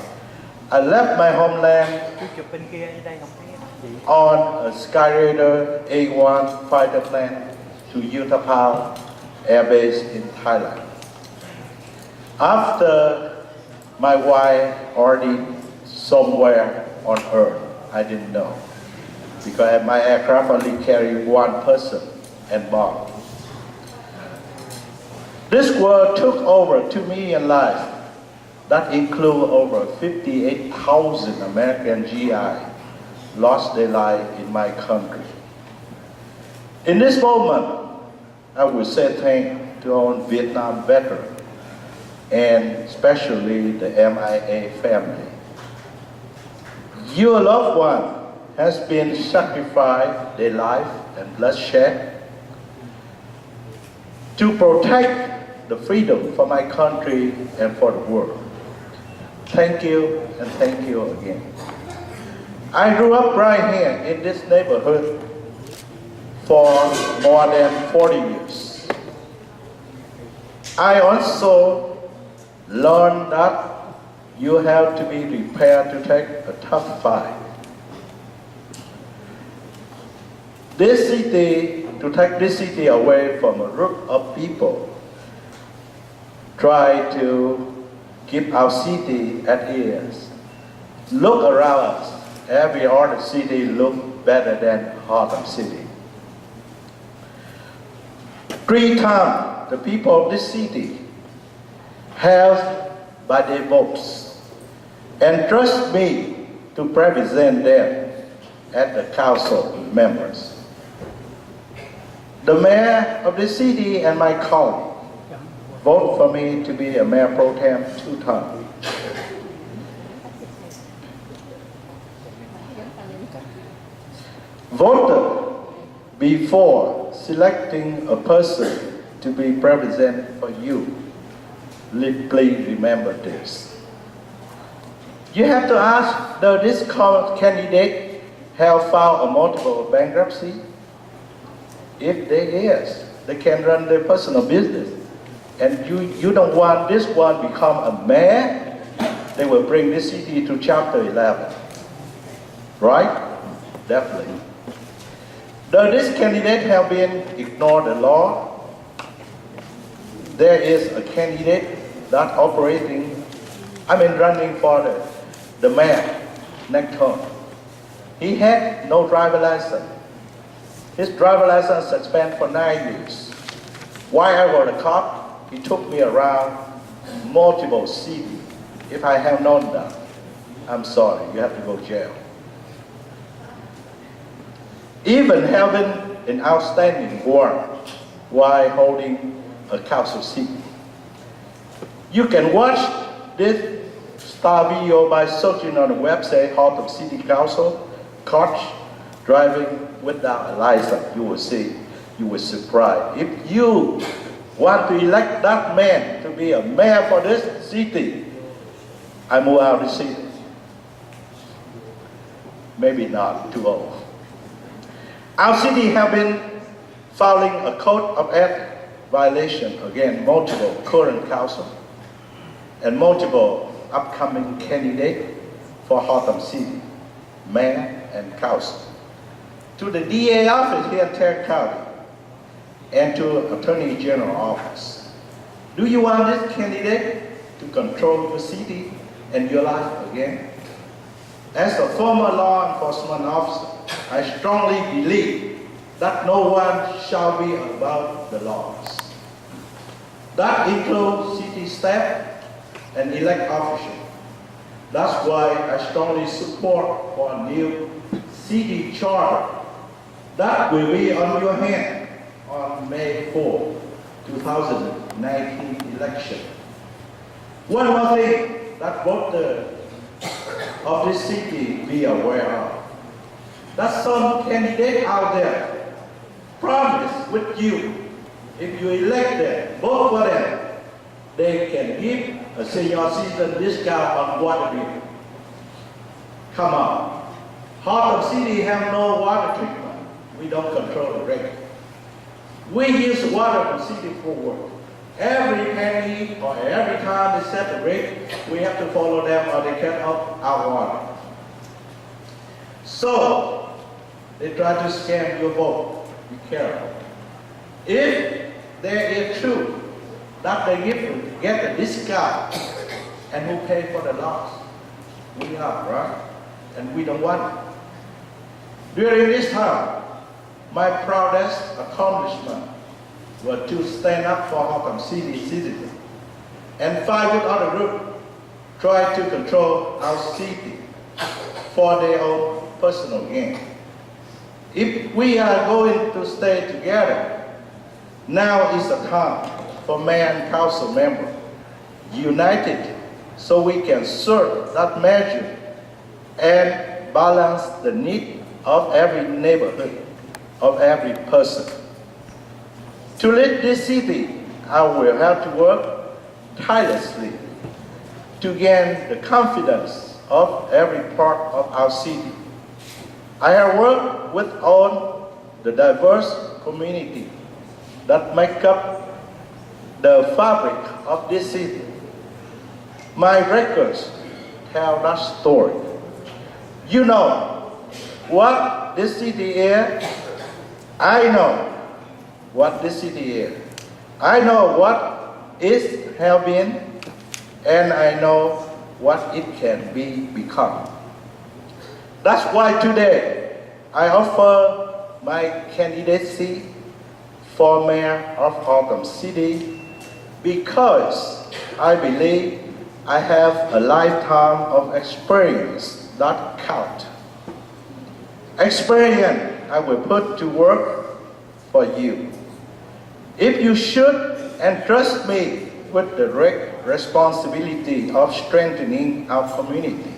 S11: I left my homeland on a Skyraider A-1 fighter plane to Utapao Air Base in Thailand. After my wife already somewhere on earth, I didn't know. because my aircraft only carry one person and bomb. This war took over 2 million lives. That include over 58,000 American GI lost their life in my country. In this moment, I would say thank to all Vietnam veterans and especially the MIA family. Your loved one has been sacrificed their life and bloodshed to protect the freedom for my country and for the world. Thank you and thank you again. I grew up right here in this neighborhood for more than 40 years. I also learned that you have to be prepared to take a tough fight. To take this city away from a group of people, try to keep our city at ease. Look around us. Every other city looks better than Haltom City. 3 times the people of this city have by their votes and trust me to represent them as the council members. The mayor of this city and my colleague vote for me to be a mayor pro tem 2 times. Voted before selecting a person to be represented for you. Please remember this. You have to ask, does this candidate have filed a multiple bankruptcy? If they is, they can run their personal business. And you don't want this one become a mayor, they will bring this city to chapter 11. Right? Definitely. Does this candidate have been ignored the law? There is a candidate that running for the mayor next term. He had no driver license. His driver license suspended for 9 years. While I was a cop, he took me around multiple cities. If I have known that, I'm sorry, you have to go to jail. Even having an outstanding warrant while holding a council seat. You can watch this star video by searching on the website Haltom City Council, coach driving without a license. You will see, you will surprise. If you want to elect that man to be a mayor for this city, I move out of the city. Maybe not, too old. Our city have been filing a code of ethics violation against multiple current council and multiple upcoming candidates for Haltom City, mayor and council. To the DA office here in Tran County and to Attorney General office. Do you want this candidate to control your city and your life again? As a former law enforcement officer, I strongly believe that no one shall be above the laws. That includes city staff and elect officials. That's why I strongly support for a new city charter that will be on your hand on May 4, 2019 election. One more thing that voters of this city be aware of. That some candidate out there promise with you, if you elect them, vote for them, they can give a senior citizen discount on water bill. Come on. Haltom City have no water treatment. We don't control the rate. We use water from city forward. Every penny or every time they set the rate, we have to follow them or they cut off our water. So, they try to scam your vote. Be careful. If there is truth that they get a discount and who pay for the loss? We are, right? And we don't want it. During this time, my proudest accomplishment was to stand up for Haltom City citizens and fight with other groups try to control our city for their own personal gain. If we are going to stay together, now is the time for mayor and council members united so we can serve that measure and balance the need of every neighborhood, of every person. To lead this city, I will have to work tirelessly to gain the confidence of every part of our city. I have worked with all the diverse community that make up the fabric of this city. My records tell that story. You know what this city is. I know what this city is. I know what it has been, and I know what it can become. That's why today I offer my candidacy for mayor of Haltom City, because I believe I have a lifetime of experience that count. Experience I will put to work for you. If you should entrust me with the responsibility of strengthening our community,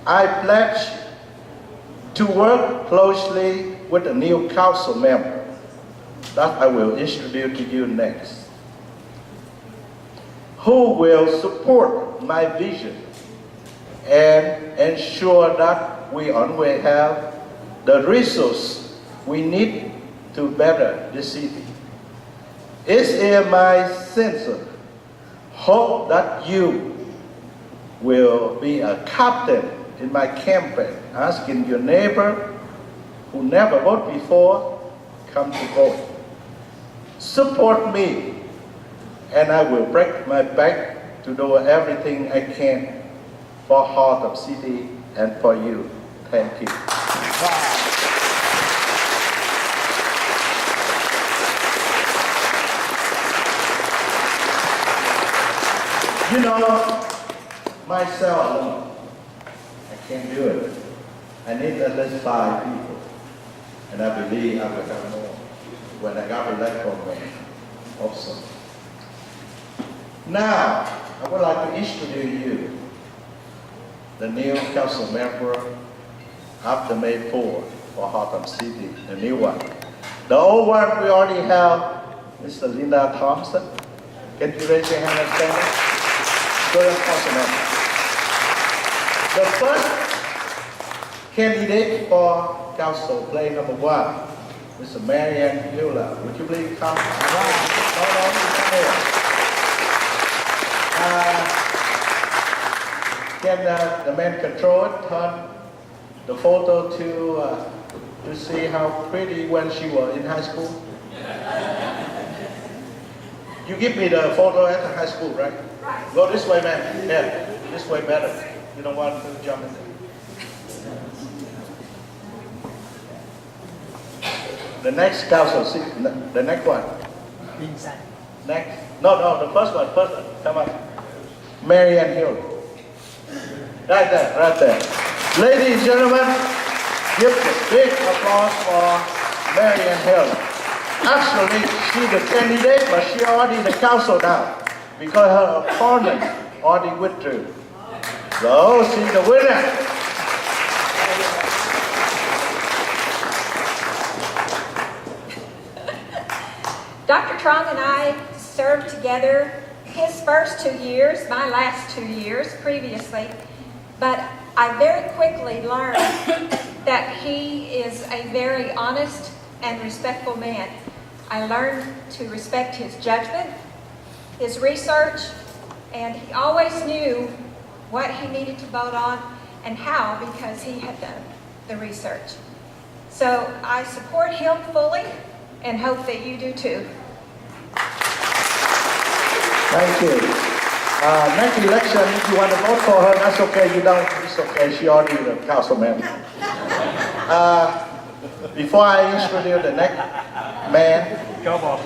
S11: I pledge to work closely with a new council member that I will introduce to you next, who will support my vision and ensure that we always have the resources we need to better the city. It's in my sincere hope that you will be a captain in my campaign, asking your neighbor who never voted before, come to vote. Support me, and I will break my back to do everything I can for Haltom City and for you. Thank you. You know, myself alone, I can't do it. I need at least 5 people. And I believe I will have more when I got elected for mayor also. Now, I would like to introduce you the new council member after May 4 for Haltom City, the new one. The old one, we already have Mr. Linda Thompson. Can you raise your hand and stand up? Current council member. The first candidate for council, play number 1, Mr. Marianne Hula. Would you please come? Can the man control it? Turn the photo to see how pretty when she was in high school. You give me the photo at the high school, right? Right. Go this way, man. Yeah, this way better. You don't want to jump in there. The next council, see, the next one. Inside. Next. No, the first one. Come on. Marianne Hill. Right there. Ladies and gentlemen, give a big applause for Marianne Hill. Actually, she's the candidate, but she already the council now, because her opponent already withdrew. So she's the winner.
S12: Dr. Truong and I served together his first 2 years, my last 2 years previously, but I very quickly learned that he is a very honest and respectful man. I learned to respect his judgment, his research, and he always knew what he needed to vote on and how, because he had done the research. So I support him fully and hope that you do too.
S11: Thank you. Next election, if you want to vote for her, that's okay. You don't, it's okay. She already the council member. Before I introduce the next man,
S9: Come on.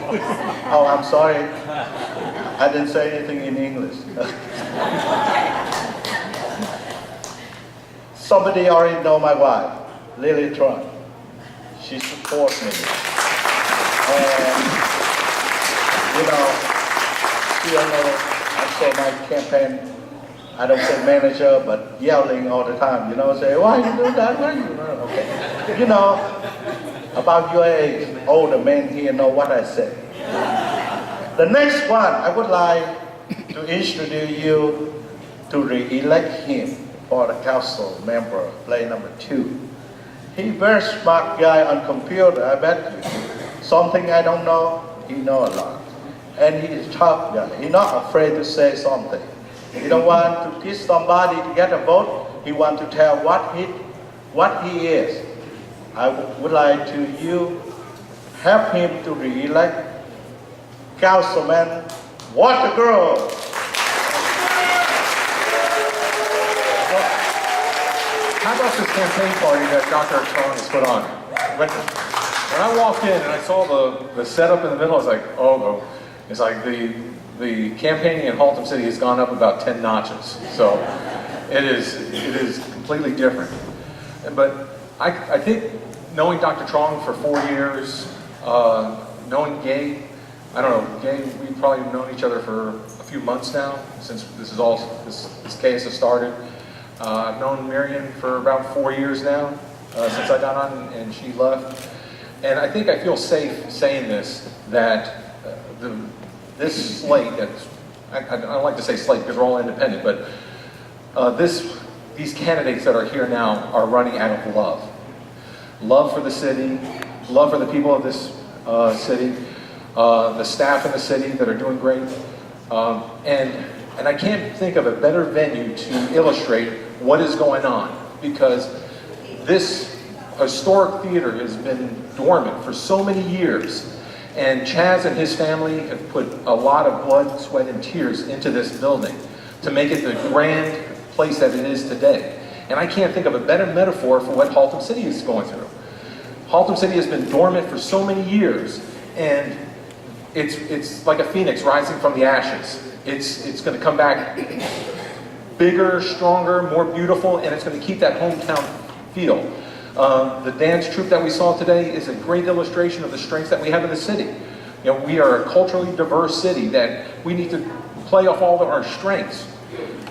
S11: oh, I'm sorry. I didn't say anything in English. Somebody already know my wife, Lily Tran. She supports me. And, you know, she I saw my campaign, I don't say manager, but yelling all the time, you know, say, why you do that, why you do that? Okay. You know, about your age, older men here know what I say. The next one, I would like to introduce you to re-elect him for the council member, play number 2. He's very smart guy on computer, I bet you. Something I don't know, he know a lot. And he is tough guy. He's not afraid to say something. He don't want to teach somebody to get a vote. He want to tell what he is. I would like to help him to re-elect Councilman Watergrove.
S13: How about this campaign party that Dr. Truong has put on? When I walked in and I saw the setup in the middle, I was like, oh, it's like the campaigning in Haltom City has gone up about 10 notches. So it is completely different. But I think knowing Dr. Truong for 4 years, knowing Gabe, I don't know, Gabe, we've probably known each other for a few months now, since this case has started. I've known Marion for about 4 years now, since I got on and she left. And I think I feel safe saying this, that this slate, I don't like to say slate because we're all independent, but these candidates that are here now are running out of love. Love for the city, love for the people of this city, the staff in the city that are doing great. And I can't think of a better venue to illustrate what is going on, because this historic theater has been dormant for so many years. And Chaz and his family have put a lot of blood, sweat, and tears into this building to make it the grand place that it is today. And I can't think of a better metaphor for what Haltom City is going through. Haltom City has been dormant for so many years, and it's like a phoenix rising from the ashes. It's going to come back bigger, stronger, more beautiful, and it's going to keep that hometown feel. The dance troupe that we saw today is a great illustration of the strengths that we have in the city. You know, we are a culturally diverse city that we need to play off all of our strengths.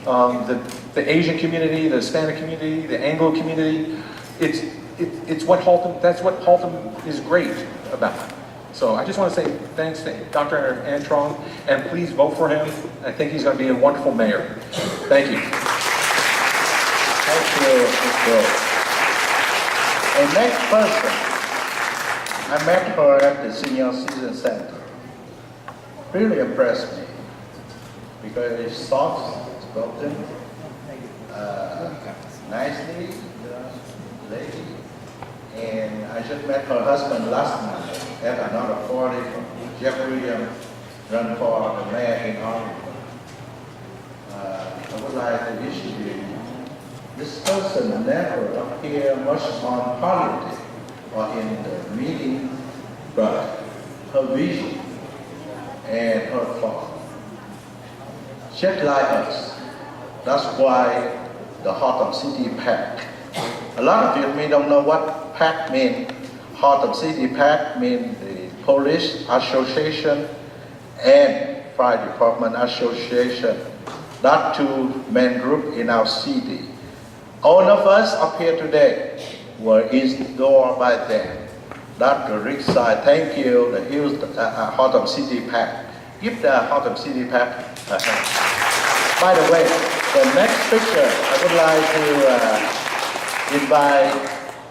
S13: The Asian community, the Hispanic community, the Anglo community, it's what Haltom, that's what Haltom is great about. So I just want to say thanks to Dr. Truong, and please vote for him. I think he's going to be a wonderful mayor. Thank you.
S11: Thank you, Mr. And next person, I met her at the Senior Citizen Center. Really impressed me because it's soft, spoken, nicely, lady. And I just met her husband last night at another party. Jeff Williams run for the mayor in Arlington. I would like to introduce you. This person never appeared much on politics or in the meeting, but her vision and her thought, just like us. That's why the Haltom City PAC. A lot of you may don't know what PAC means. Haltom City PAC means the Police Association and Fire Department Association. That two main groups in our city. All of us up here today were endorsed by them. Dr. Rick Sai, thank you, the Haltom City PAC. Give the Haltom City PAC a hand. By the way, the next picture, I would like to invite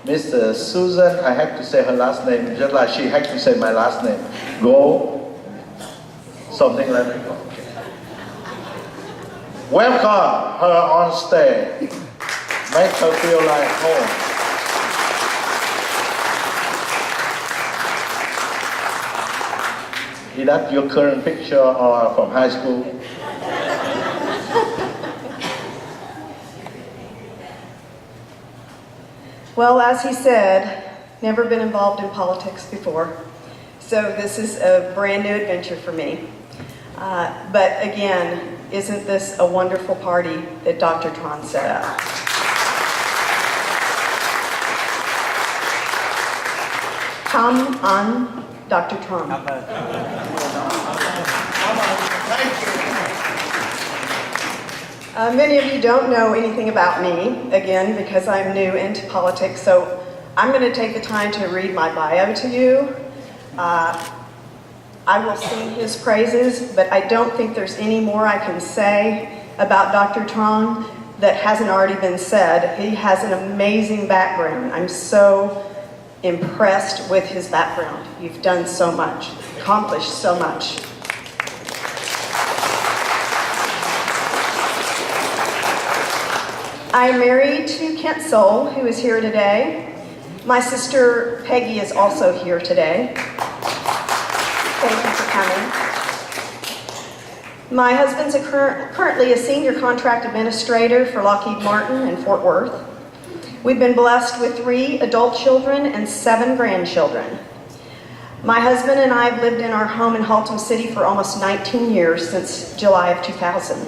S11: Mrs. Susan, I have to say her last name, just like she had to say my last name. Go, something like that. Okay. Welcome her on stage. Make her feel like home. Is that your current picture or from high school?
S14: Well, as he said, never been involved in politics before, so this is a brand new adventure for me. But again, isn't this a wonderful party that Dr. Tran set up? Come on, Dr. Tran. Many of you don't know anything about me, again, because I'm new into politics, so I'm going to take the time to read my bio to you. I will sing his praises, but I don't think there's any more I can say about Dr. Truong that hasn't already been said. He has an amazing background. I'm so impressed with his background. You've done so much, accomplished so much. I am married to Kent Soul, who is here today. My sister Peggy is also here today. Thank you for coming. My husband's currently a senior contract administrator for Lockheed Martin in Fort Worth. We've been blessed with 3 adult children and 7 grandchildren. My husband and I have lived in our home in Haltom City for almost 19 years, since July of 2000.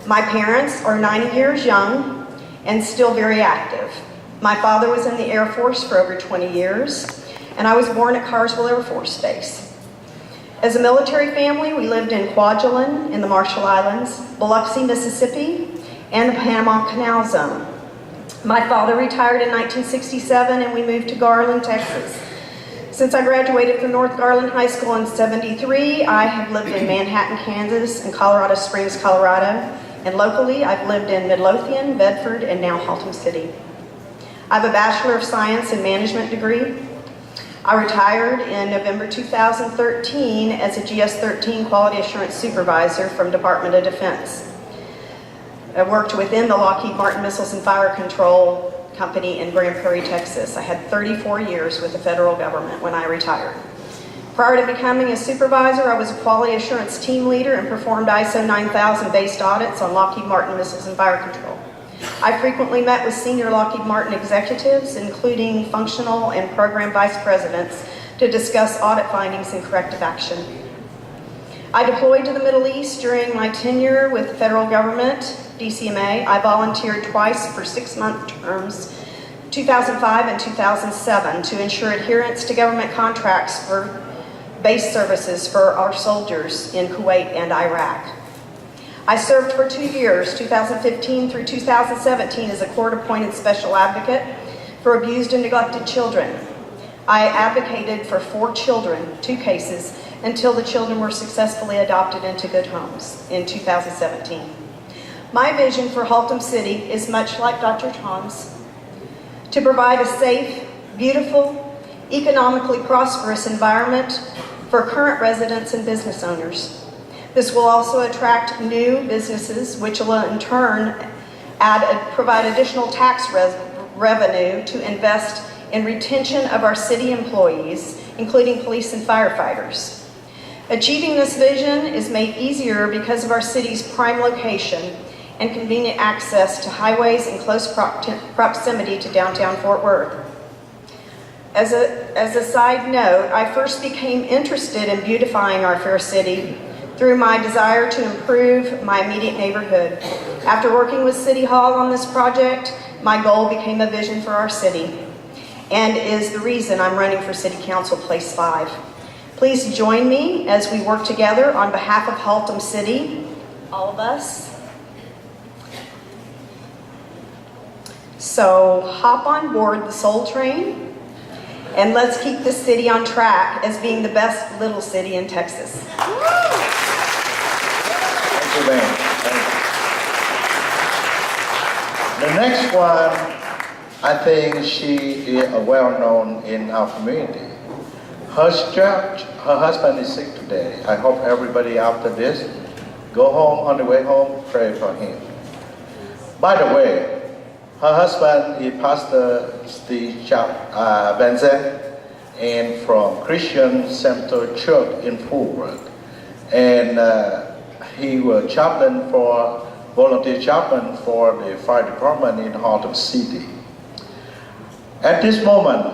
S14: My parents are 90 years young and still very active. My father was in the Air Force for over 20 years, and I was born at Carswell Air Force Base. As a military family, we lived in Kwajalein in the Marshall Islands, Biloxi, Mississippi, and the Panama Canal Zone. My father retired in 1967, and we moved to Garland, Texas. Since I graduated from North Garland High School in '73, I have lived in Manhattan, Kansas, and Colorado Springs, Colorado. And locally, I've lived in Midlothian, Bedford, and now Haltom City. I have a Bachelor of Science in Management degree. I retired in November 2013 as a GS-13 Quality Assurance Supervisor from Department of Defense. I worked within the Lockheed Martin Missiles and Fire Control Company in Grand Prairie, Texas. I had 34 years with the federal government when I retired. Prior to becoming a supervisor, I was a quality assurance team leader and performed ISO 9000 based audits on Lockheed Martin Missiles and Fire Control. I frequently met with senior Lockheed Martin executives, including functional and program vice presidents, to discuss audit findings and corrective action. I deployed to the Middle East during my tenure with the federal government, DCMA. I volunteered twice for 6-month terms, 2005 and 2007, to ensure adherence to government contracts for base services for our soldiers in Kuwait and Iraq. I served for 2 years, 2015 through 2017, as a court-appointed special advocate for abused and neglected children. I advocated for 4 children, 2 cases, until the children were successfully adopted into good homes in 2017. My vision for Haltom City is much like Dr. Tran's, to provide a safe, beautiful, economically prosperous environment for current residents and business owners. This will also attract new businesses, which will in turn provide additional tax revenue to invest in retention of our city employees, including police and firefighters. Achieving this vision is made easier because of our city's prime location and convenient access to highways in close proximity to downtown Fort Worth. As a side note, I first became interested in beautifying our fair city through my desire to improve my immediate neighborhood. After working with City Hall on this project, my goal became a vision for our city, and is the reason I'm running for City Council Place 5. Please join me as we work together on behalf of Haltom City, all of us. So hop on board the Soul Train, and let's keep this city on track as being the best little city in Texas.
S11: Thank you, ma'am. The next one, I think she is well known in our community. Her husband is sick today. I hope everybody after this, go home, on the way home, pray for him. By the way, her husband is Pastor Steve Vincent, and from Christian Center Church in Fort Worth. And he was volunteer chaplain for the fire department in Haltom City. At this moment,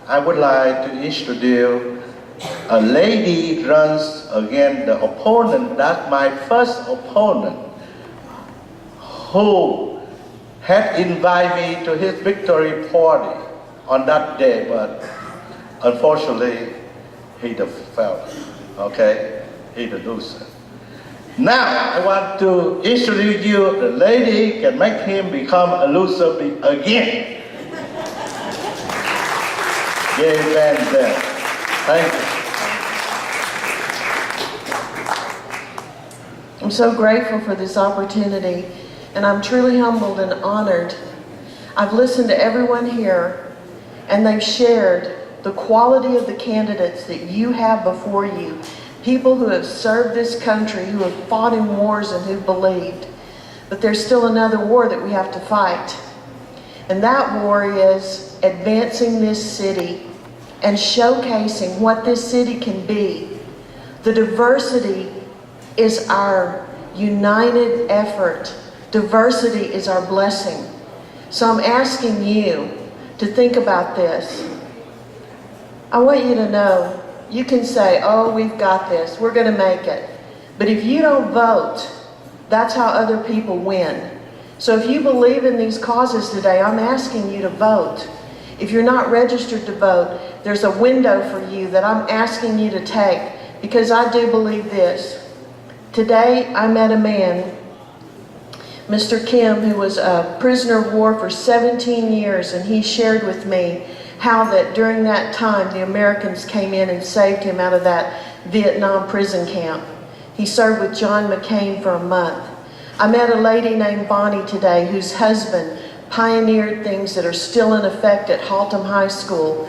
S11: I would like to introduce a lady runs against the opponent, that's my first opponent, who had invited me to his victory party on that day, but unfortunately, he the failed, okay? He the loser. Now, I want to introduce you the lady can make him become a loser again. Gay Van Zandt. Thank you.
S4: I'm so grateful for this opportunity, and I'm truly humbled and honored. I've listened to everyone here, and they've shared the quality of the candidates that you have before you, people who have served this country, who have fought in wars and who believed. But there's still another war that we have to fight. And that war is advancing this city and showcasing what this city can be. The diversity is our united effort. Diversity is our blessing. So I'm asking you to think about this. I want you to know, you can say, oh, we've got this, we're going to make it. But if you don't vote, that's how other people win. So if you believe in these causes today, I'm asking you to vote. If you're not registered to vote, there's a window for you that I'm asking you to take, because I do believe this. Today, I met a man, Mr. Kim, who was a prisoner of war for 17 years, and he shared with me how that during that time, the Americans came in and saved him out of that Vietnam prison camp. He served with John McCain for a month. I met a lady named Bonnie today whose husband pioneered things that are still in effect at Haltom High School.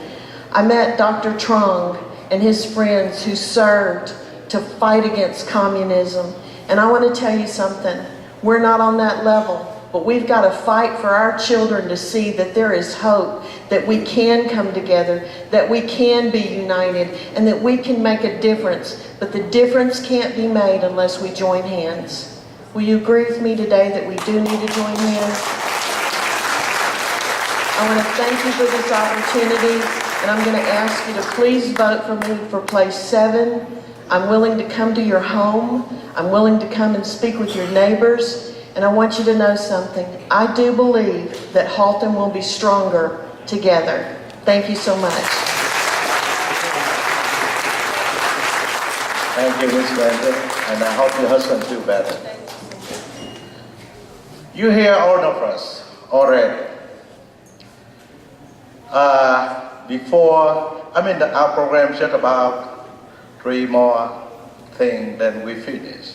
S4: I met Dr. Truong and his friends who served to fight against communism. And I want to tell you something, we're not on that level, but we've got to fight for our children to see that there is hope, that we can come together, that we can be united, and that we can make a difference. But the difference can't be made unless we join hands. Will you agree with me today that we do need to join hands? I want to thank you for this opportunity, and I'm going to ask you to please vote for me for place 7. I'm willing to come to your home. I'm willing to come and speak with your neighbors. And I want you to know something. I do believe that Haltom will be stronger together. Thank you so much.
S11: Thank you, Ms. Brandon, and I hope your husband do better. You hear all of us already. Our program is just about 3 more things, then we finish.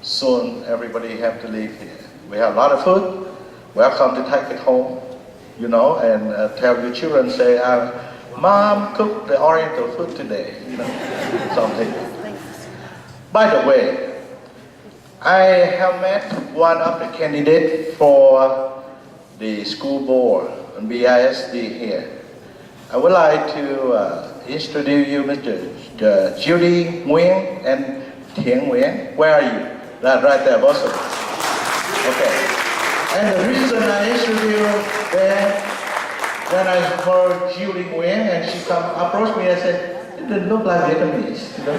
S11: Soon, everybody have to leave here. We have a lot of food. Welcome to take it home, you know, and tell your children, say, Mom cooked the Oriental food today, you know, something. By the way, I have met one of the candidates for the school board on BISD here. I would like to introduce you, Mr. Judy Nguyen and Thieng Nguyen. Where are you? Right there, both of them. Okay. And the reason I introduced them, when I heard Judy Nguyen and she approached me, I said, it didn't look like Vietnamese, you know?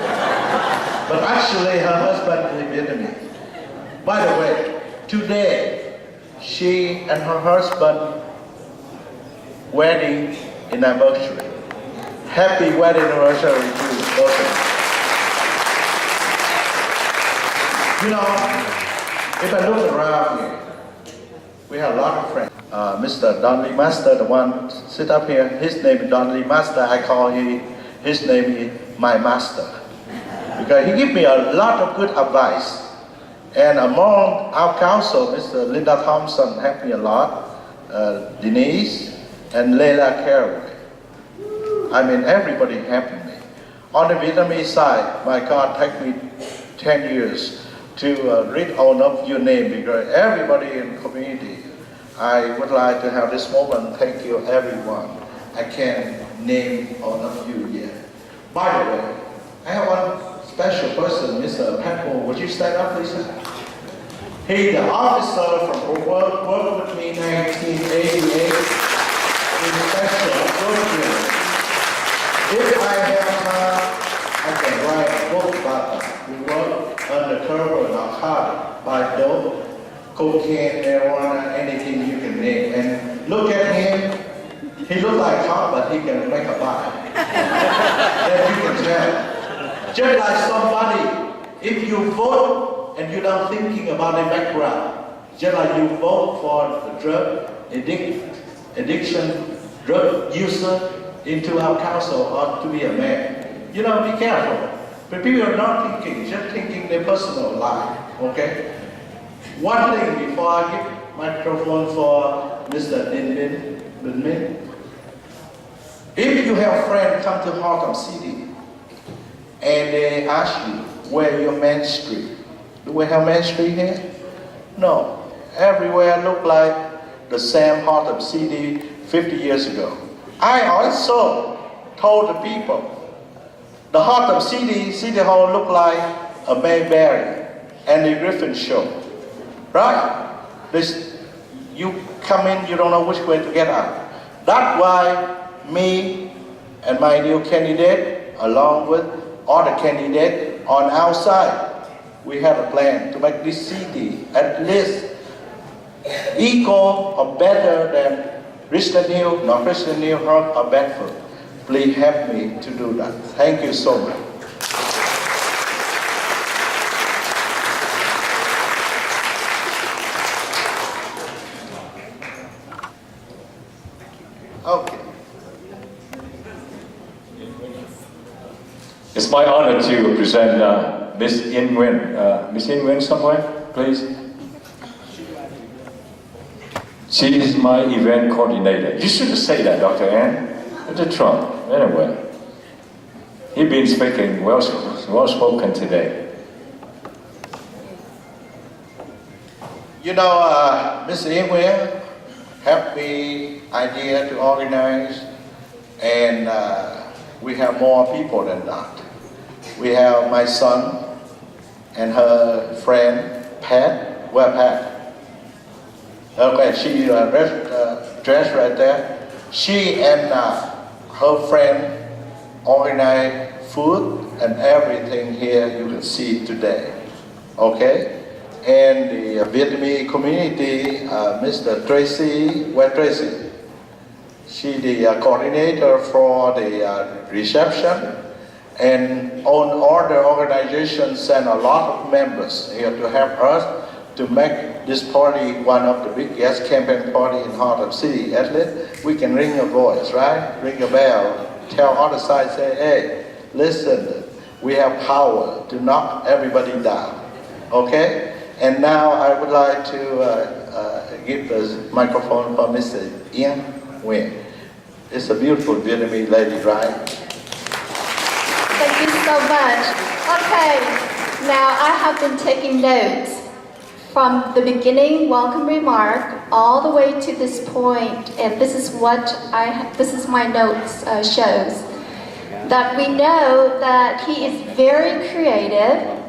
S11: But actually her husband is Vietnamese. By the way, today, she and her husband wedding anniversary. Happy wedding anniversary to both of them. You know, if I look around here, we have a lot of friends. Mr. Don Lee Master, the one sit up here, his name is Don Lee Master. I call his name is my master. Because he gives me a lot of good advice. And among our council, Mr. Linda Thompson helped me a lot, Denise, and Leila Caraway. Everybody helped me. On the Vietnamese side, my God, take me 10 years to read all of your name, because everybody in the community, I would like to have this moment, thank you everyone. I can't name all of you yet. By the way, I have one special person, Mr. Patmo. Would you stand up, please? He's the officer from worked with me in 1988. special good news. If I have her, I can write a book about her. We work undercover narcotic, by dope, cocaine, marijuana, anything you can name. And look at him. He looks like hot, but he can make a buy. Then you can tell. Just like somebody, if you vote and you're not thinking about the background, just like you vote for the drug addiction, drug user into our council or to be a mayor. You know, be careful. But people are not thinking, just thinking their personal life, okay? One thing before I give microphone for Mr. Din. If you have a friend come to Haltom City and they ask you where your Main Street, do we have Main Street here? No. Everywhere look like the same Haltom City 50 years ago. I also told the people, the Haltom City Hall look like a Mayberry and the Griffin show, right? You come in, you don't know which way to get out. That's why me and my new candidate, along with other candidates on our side, we have a plan to make this city at least equal or better than Richland Hill, North Richland Hill, or Bedford. Please help me to do that. Thank you so much. Okay.
S1: It's my honor to present Miss In Nguyen. Miss In Nguyen somewhere, please. She is my event coordinator. You shouldn't say that, Dr. Ann. Mr. Truong. Anyway, he's been speaking well spoken today.
S11: You know, Mr. In Nguyen have the idea to organize, and we have more people than that. We have my son and her friend, Pat. Where Pat? Okay, she dressed right there. She and her friend organize food and everything here you can see today. Okay? And the Vietnamese community, Mr. Tracy, where Tracy? She the coordinator for the reception, and all the organizations send a lot of members here to help us to make this party one of the biggest campaign party in Haltom City. At least we can ring a voice, right? Ring a bell, tell other side, say, hey, listen, we have power to knock everybody down, okay? And now I would like to give the microphone for Mr. In Nguyen. It's a beautiful Vietnamese lady, right?
S15: Thank you so much. Okay, now I have been taking notes from the beginning welcome remark all the way to this point, and this is my notes shows that we know that he is very creative,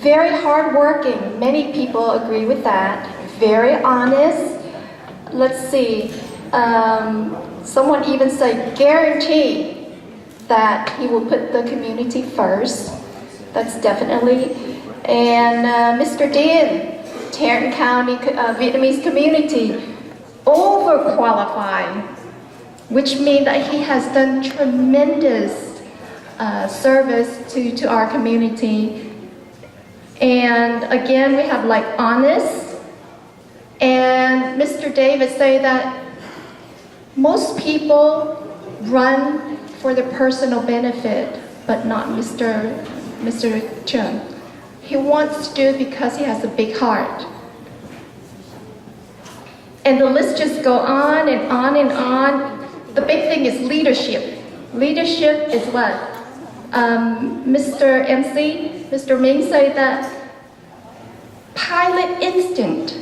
S15: very hardworking. Many people agree with that. Very honest. Let's see. Someone even said guarantee that he will put the community first. That's definitely. And Mr. Dinh, Tarrant County Vietnamese community, overqualified, which means that he has done tremendous service to our community. And again, we have like honest. And Mr. David say that most people run for their personal benefit, but not Mr. Chen. He wants to do it because he has a big heart. And the list just go on and on and on. The big thing is leadership. Leadership is what? Mr. MC, Mr. Ming say that pilot instinct.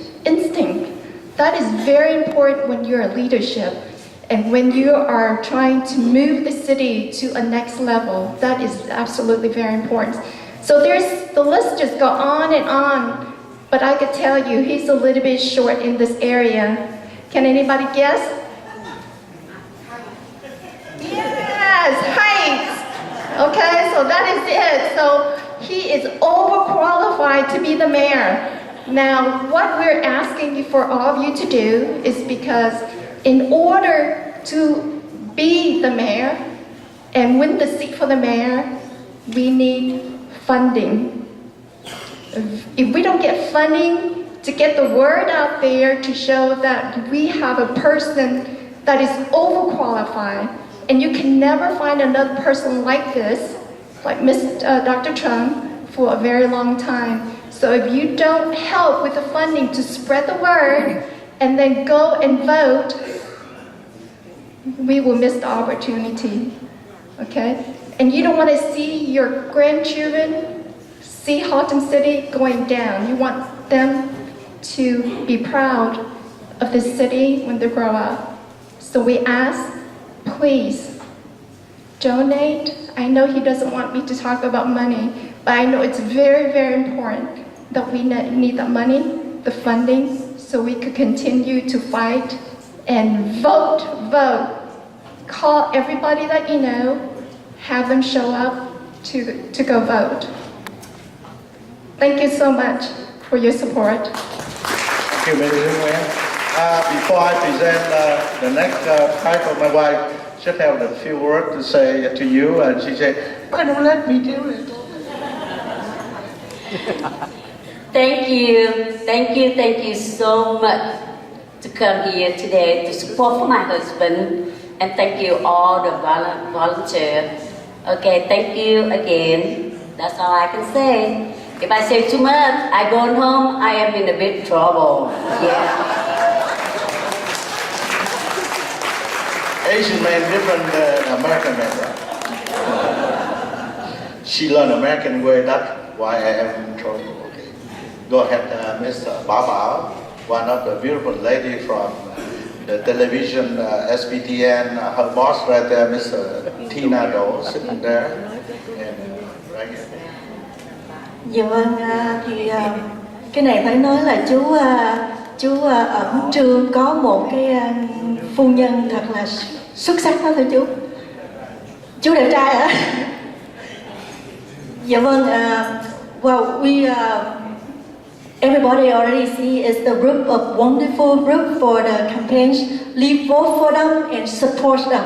S15: That is very important when you're a leadership. And when you are trying to move the city to a next level, that is absolutely very important. So the list just go on and on, but I could tell you he's a little bit short in this area. Can anybody guess? Okay, so that is it. So he is overqualified to be the mayor. Now, what we're asking for all of you to do is because in order to be the mayor and win the seat for the mayor, we need funding. If we don't get funding to get the word out there to show that we have a person that is overqualified, and you can never find another person like this, like Dr. Truong, for a very long time. So if you don't help with the funding to spread the word and then go and vote, we will miss the opportunity, okay? And you don't want to see your grandchildren see Haltom City going down. You want them to be proud of this city when they grow up. So we ask, please, donate. I know he doesn't want me to talk about money, but I know it's very, very important that we need the money, the funding, so we could continue to fight and vote. Call everybody that you know, have them show up to go vote. Thank you so much for your support.
S11: Thank you, Mary Nguyen. Before I present the next title, my wife just have a few words to say to you, and she said, "Why don't let me do it?"
S16: Thank you so much to come here today to support for my husband, and thank you all the volunteers. Okay, thank you again. That's all I can say. If I say too much, I go home, I am in a big trouble. Yeah.
S11: Asian man different than American man, right? She learned American way, that's why I am in trouble. Okay. Go ahead, Miss Baba, one of the beautiful lady from the television SBTN, her boss right there, Miss Tina Do, sitting there. And right here.
S10: Dạ vâng, thì cái này phải nói là chú Ẩn Trương có một cái phu nhân thật là xuất sắc đó thưa chú. Chú đẹp trai hả? Dạ vâng, well, everybody already see is the group of wonderful group for the campaigns. Please vote for them and support them.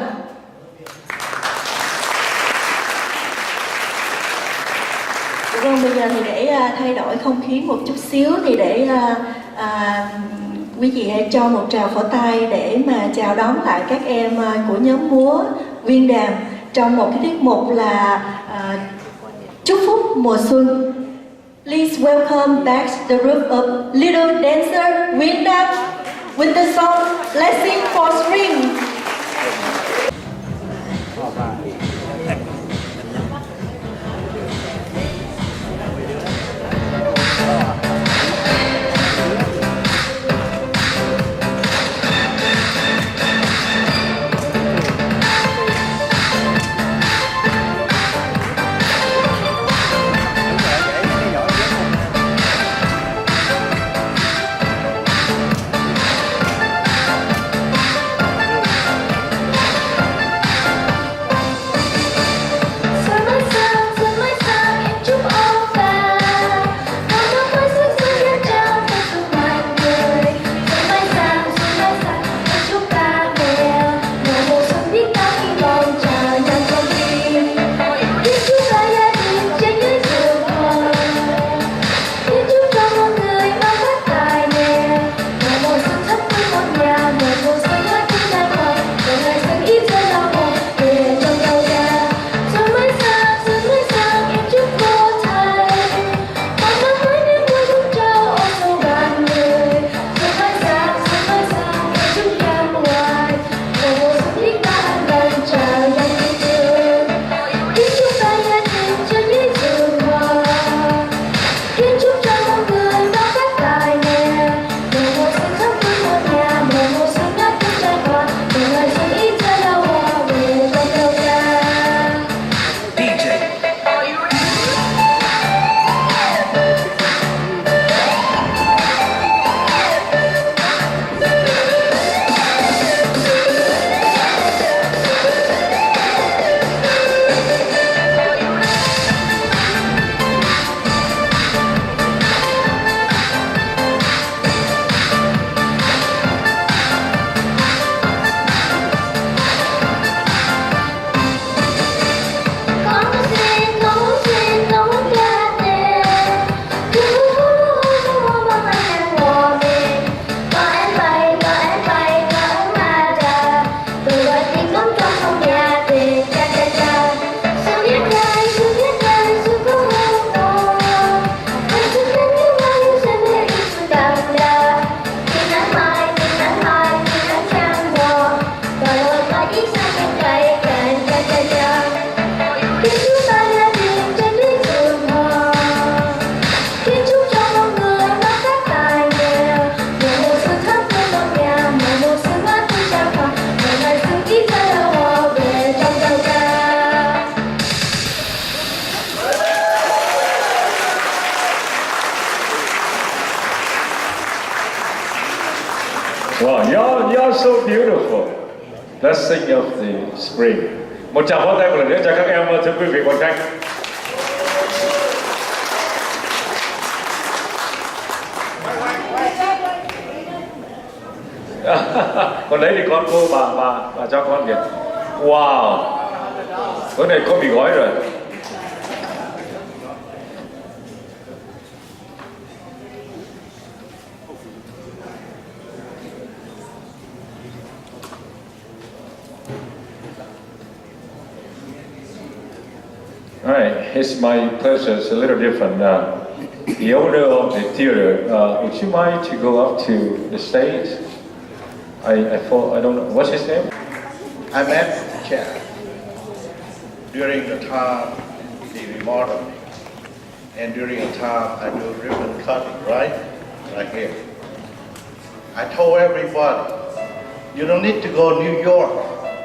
S10: Vâng, bây giờ thì để thay đổi không khí một chút xíu thì để quý vị hãy cho một tràng pháo tay để mà chào đón lại các em của nhóm múa Viên Đàm trong một cái tiết mục là chúc phúc mùa xuân. Please welcome back the group of little dancer Viên Đàm with the song Blessing for Spring.
S1: Wow, you're so beautiful. Blessing of the spring. Một tràng pháo tay một lần nữa cho các em, thưa quý vị quan khách. Còn đấy thì con cô bà cho con kìa. Wow, cái này có bị gói rồi. All right, it's my pleasure. It's a little different. The owner of the theater, would you mind to go up to the stage? I don't know. What's his name?
S11: I met Chan during the time he remodeled, and during the time I do ribbon cutting, right here. I told everybody, you don't need to go New York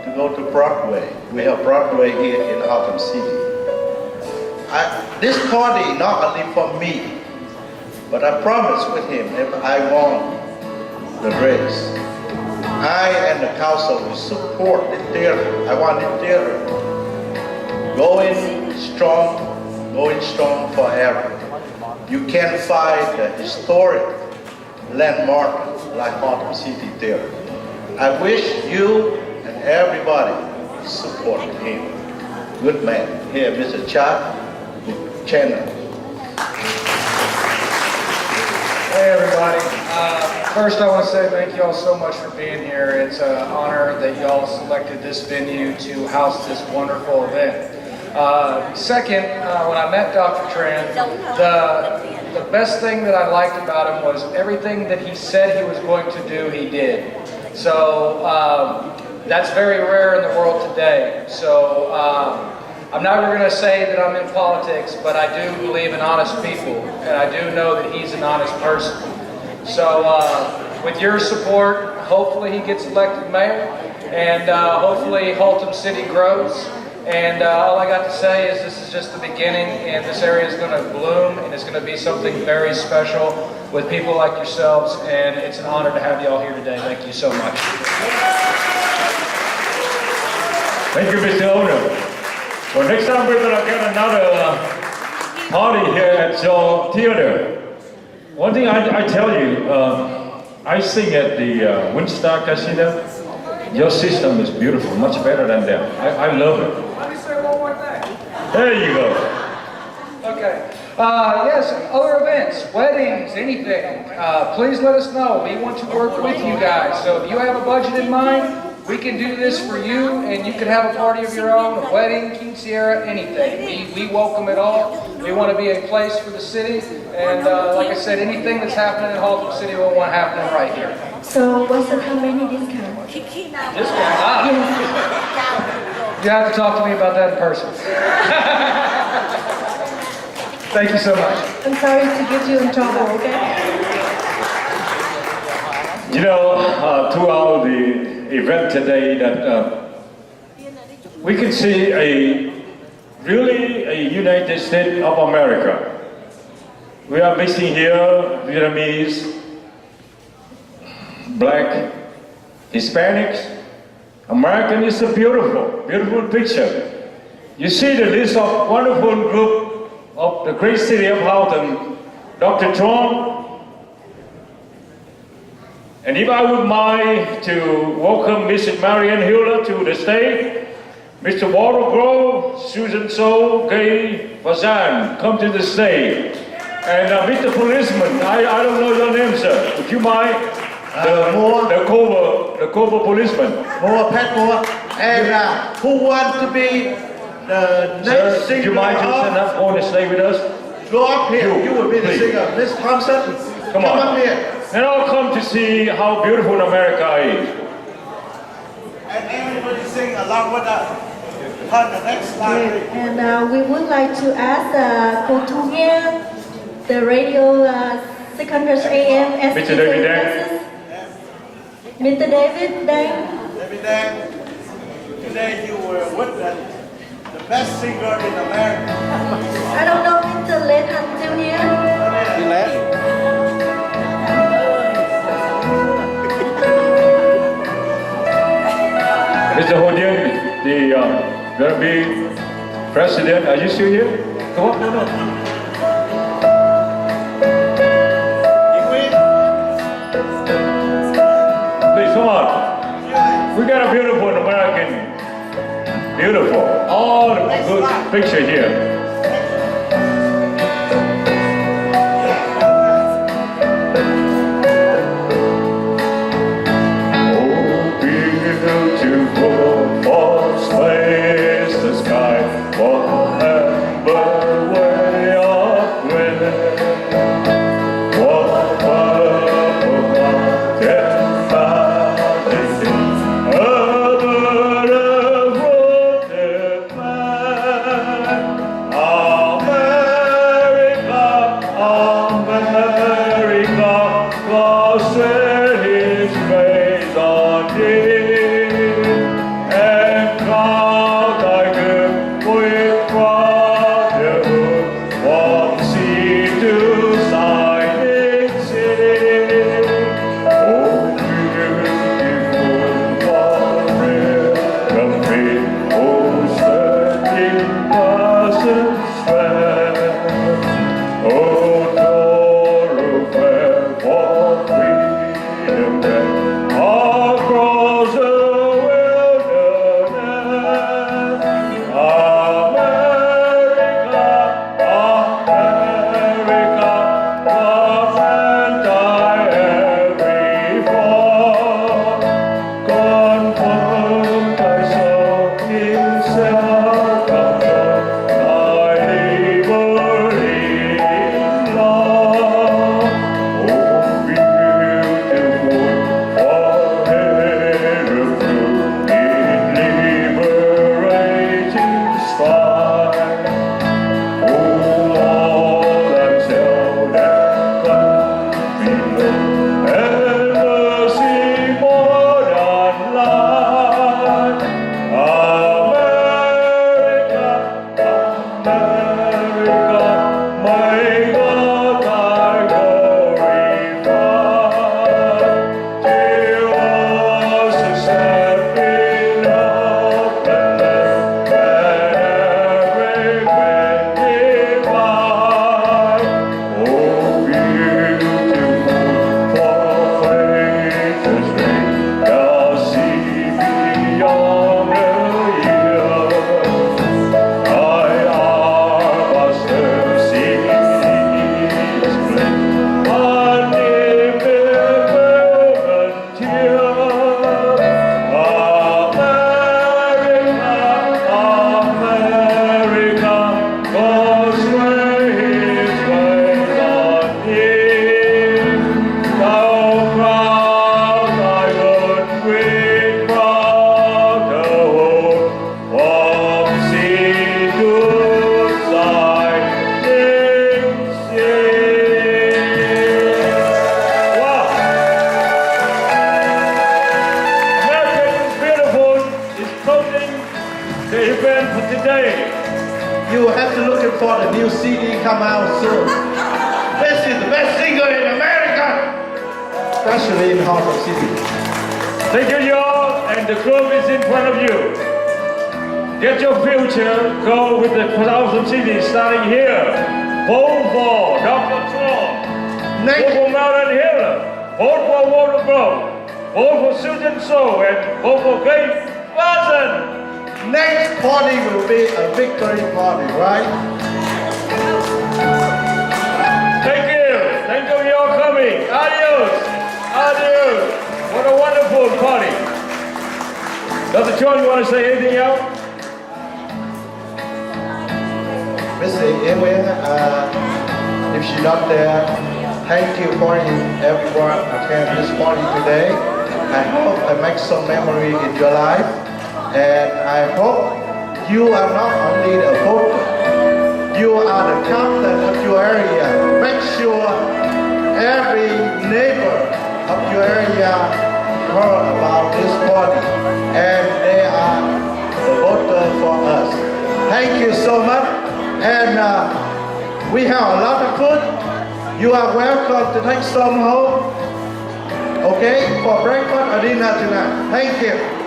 S11: to go to Broadway. We have Broadway here in Haltom City. This party not only for me, but I promised with him if I won the race, I and the council will support the theater. I want the theater going strong forever. You can't find the historic landmark like Haltom City Theater. I wish you and everybody support him. Good man. Here, Mr. Chan.
S17: Hey everybody. First I want to say thank you all so much for being here. It's an honor that y'all selected this venue to house this wonderful event. Second, when I met Dr. Tran, the best thing that I liked about him was everything that he said he was going to do, he did. So that's very rare in the world today. So I'm never going to say that I'm in politics, but I do believe in honest people, and I do know that he's an honest person. So with your support, hopefully he gets elected mayor, and hopefully Haltom City grows. And all I got to say is this is just the beginning, and this area is going to bloom, and it's going to be something very special with people like yourselves, and it's an honor to have you all here today. Thank you so much.
S1: Thank you, Mr. Owner. Well, next time we're going to get another party here at your theater. One thing I tell you, I sing at the Windstar Casino. Your system is beautiful, much better than them. I love it.
S17: Let me say one more thing.
S1: There you go.
S17: Okay. Yes, other events, weddings, anything. Please let us know. We want to work with you guys. So if you have a budget in mind, we can do this for you, and you can have a party of your own, a wedding, quinceañera, anything. We welcome it all. We want to be a place for the city, and like I said, anything that's happening in Haltom City will want happening right here.
S10: So what's the company discount?
S17: Discount? You have to talk to me about that in person. Thank you so much.
S10: I'm sorry to get you in trouble, okay?
S1: You know, throughout the event today, that we can see really a United States of America. We are mixing here Vietnamese, Black, Hispanics, American. Is a beautiful, beautiful picture. You see the list of wonderful group of the great city of Haltom, Dr. Truong. And if I would mind to welcome Mrs. Marianne Hiller to the stage, Mr. Walter Grove, Susan So, Gay Fazan, come to the stage. And Mr. Policeman, I don't know your name, sir. Would you mind? The cover policeman.
S11: Pat Moore. And who wants to be the next singer?
S1: Would you mind to stand up on the stage with us?
S11: Go up here. You will be the singer. This concert.
S1: Come on.
S11: Up here.
S1: And I'll come to see how beautiful America is.
S11: And everybody sing along with us. On the next slide.
S10: And we would like to ask cô Thu Nghe, the radio 600 AM
S1: Mr. David Dang.
S10: Mr. David Dang.
S11: David Dang, today you were with the best singer in America.
S10: I don't know, Mr. Len Han still here?
S11: He left.
S3: Mr. Ho Dien, gonna be president. Are you still here? Come on, no. Please, come on. We got a beautiful American. Beautiful. All the good picture here.
S11: You will have to look for the new CD come out soon. This is the best singer in America, especially in Haltom City.
S3: Thank you, y'all, and the club is in front of you. Get your future, go with the Haltom City starting here. Vote for Dr. Truong. Vote for Mountain Hill. Vote for Water Grove. Vote for Susan So, and vote for Great Watson.
S11: Next party will be a victory party, right?
S3: Thank you. Thank you for your coming. Adios. Adios. What a wonderful party. Dr. Truong, you want to say anything else?
S11: Mr. Ewen, if she's not there, thank you for everyone attend this party today. I hope I make some memory in your life. And I hope you are not only a voter, you are the captain of your area. Make sure every neighbor of your area heard about this party and they are the voter for us. Thank you so much. And we have a lot of food. You are welcome to take some home. Okay, for breakfast or dinner tonight. Thank you.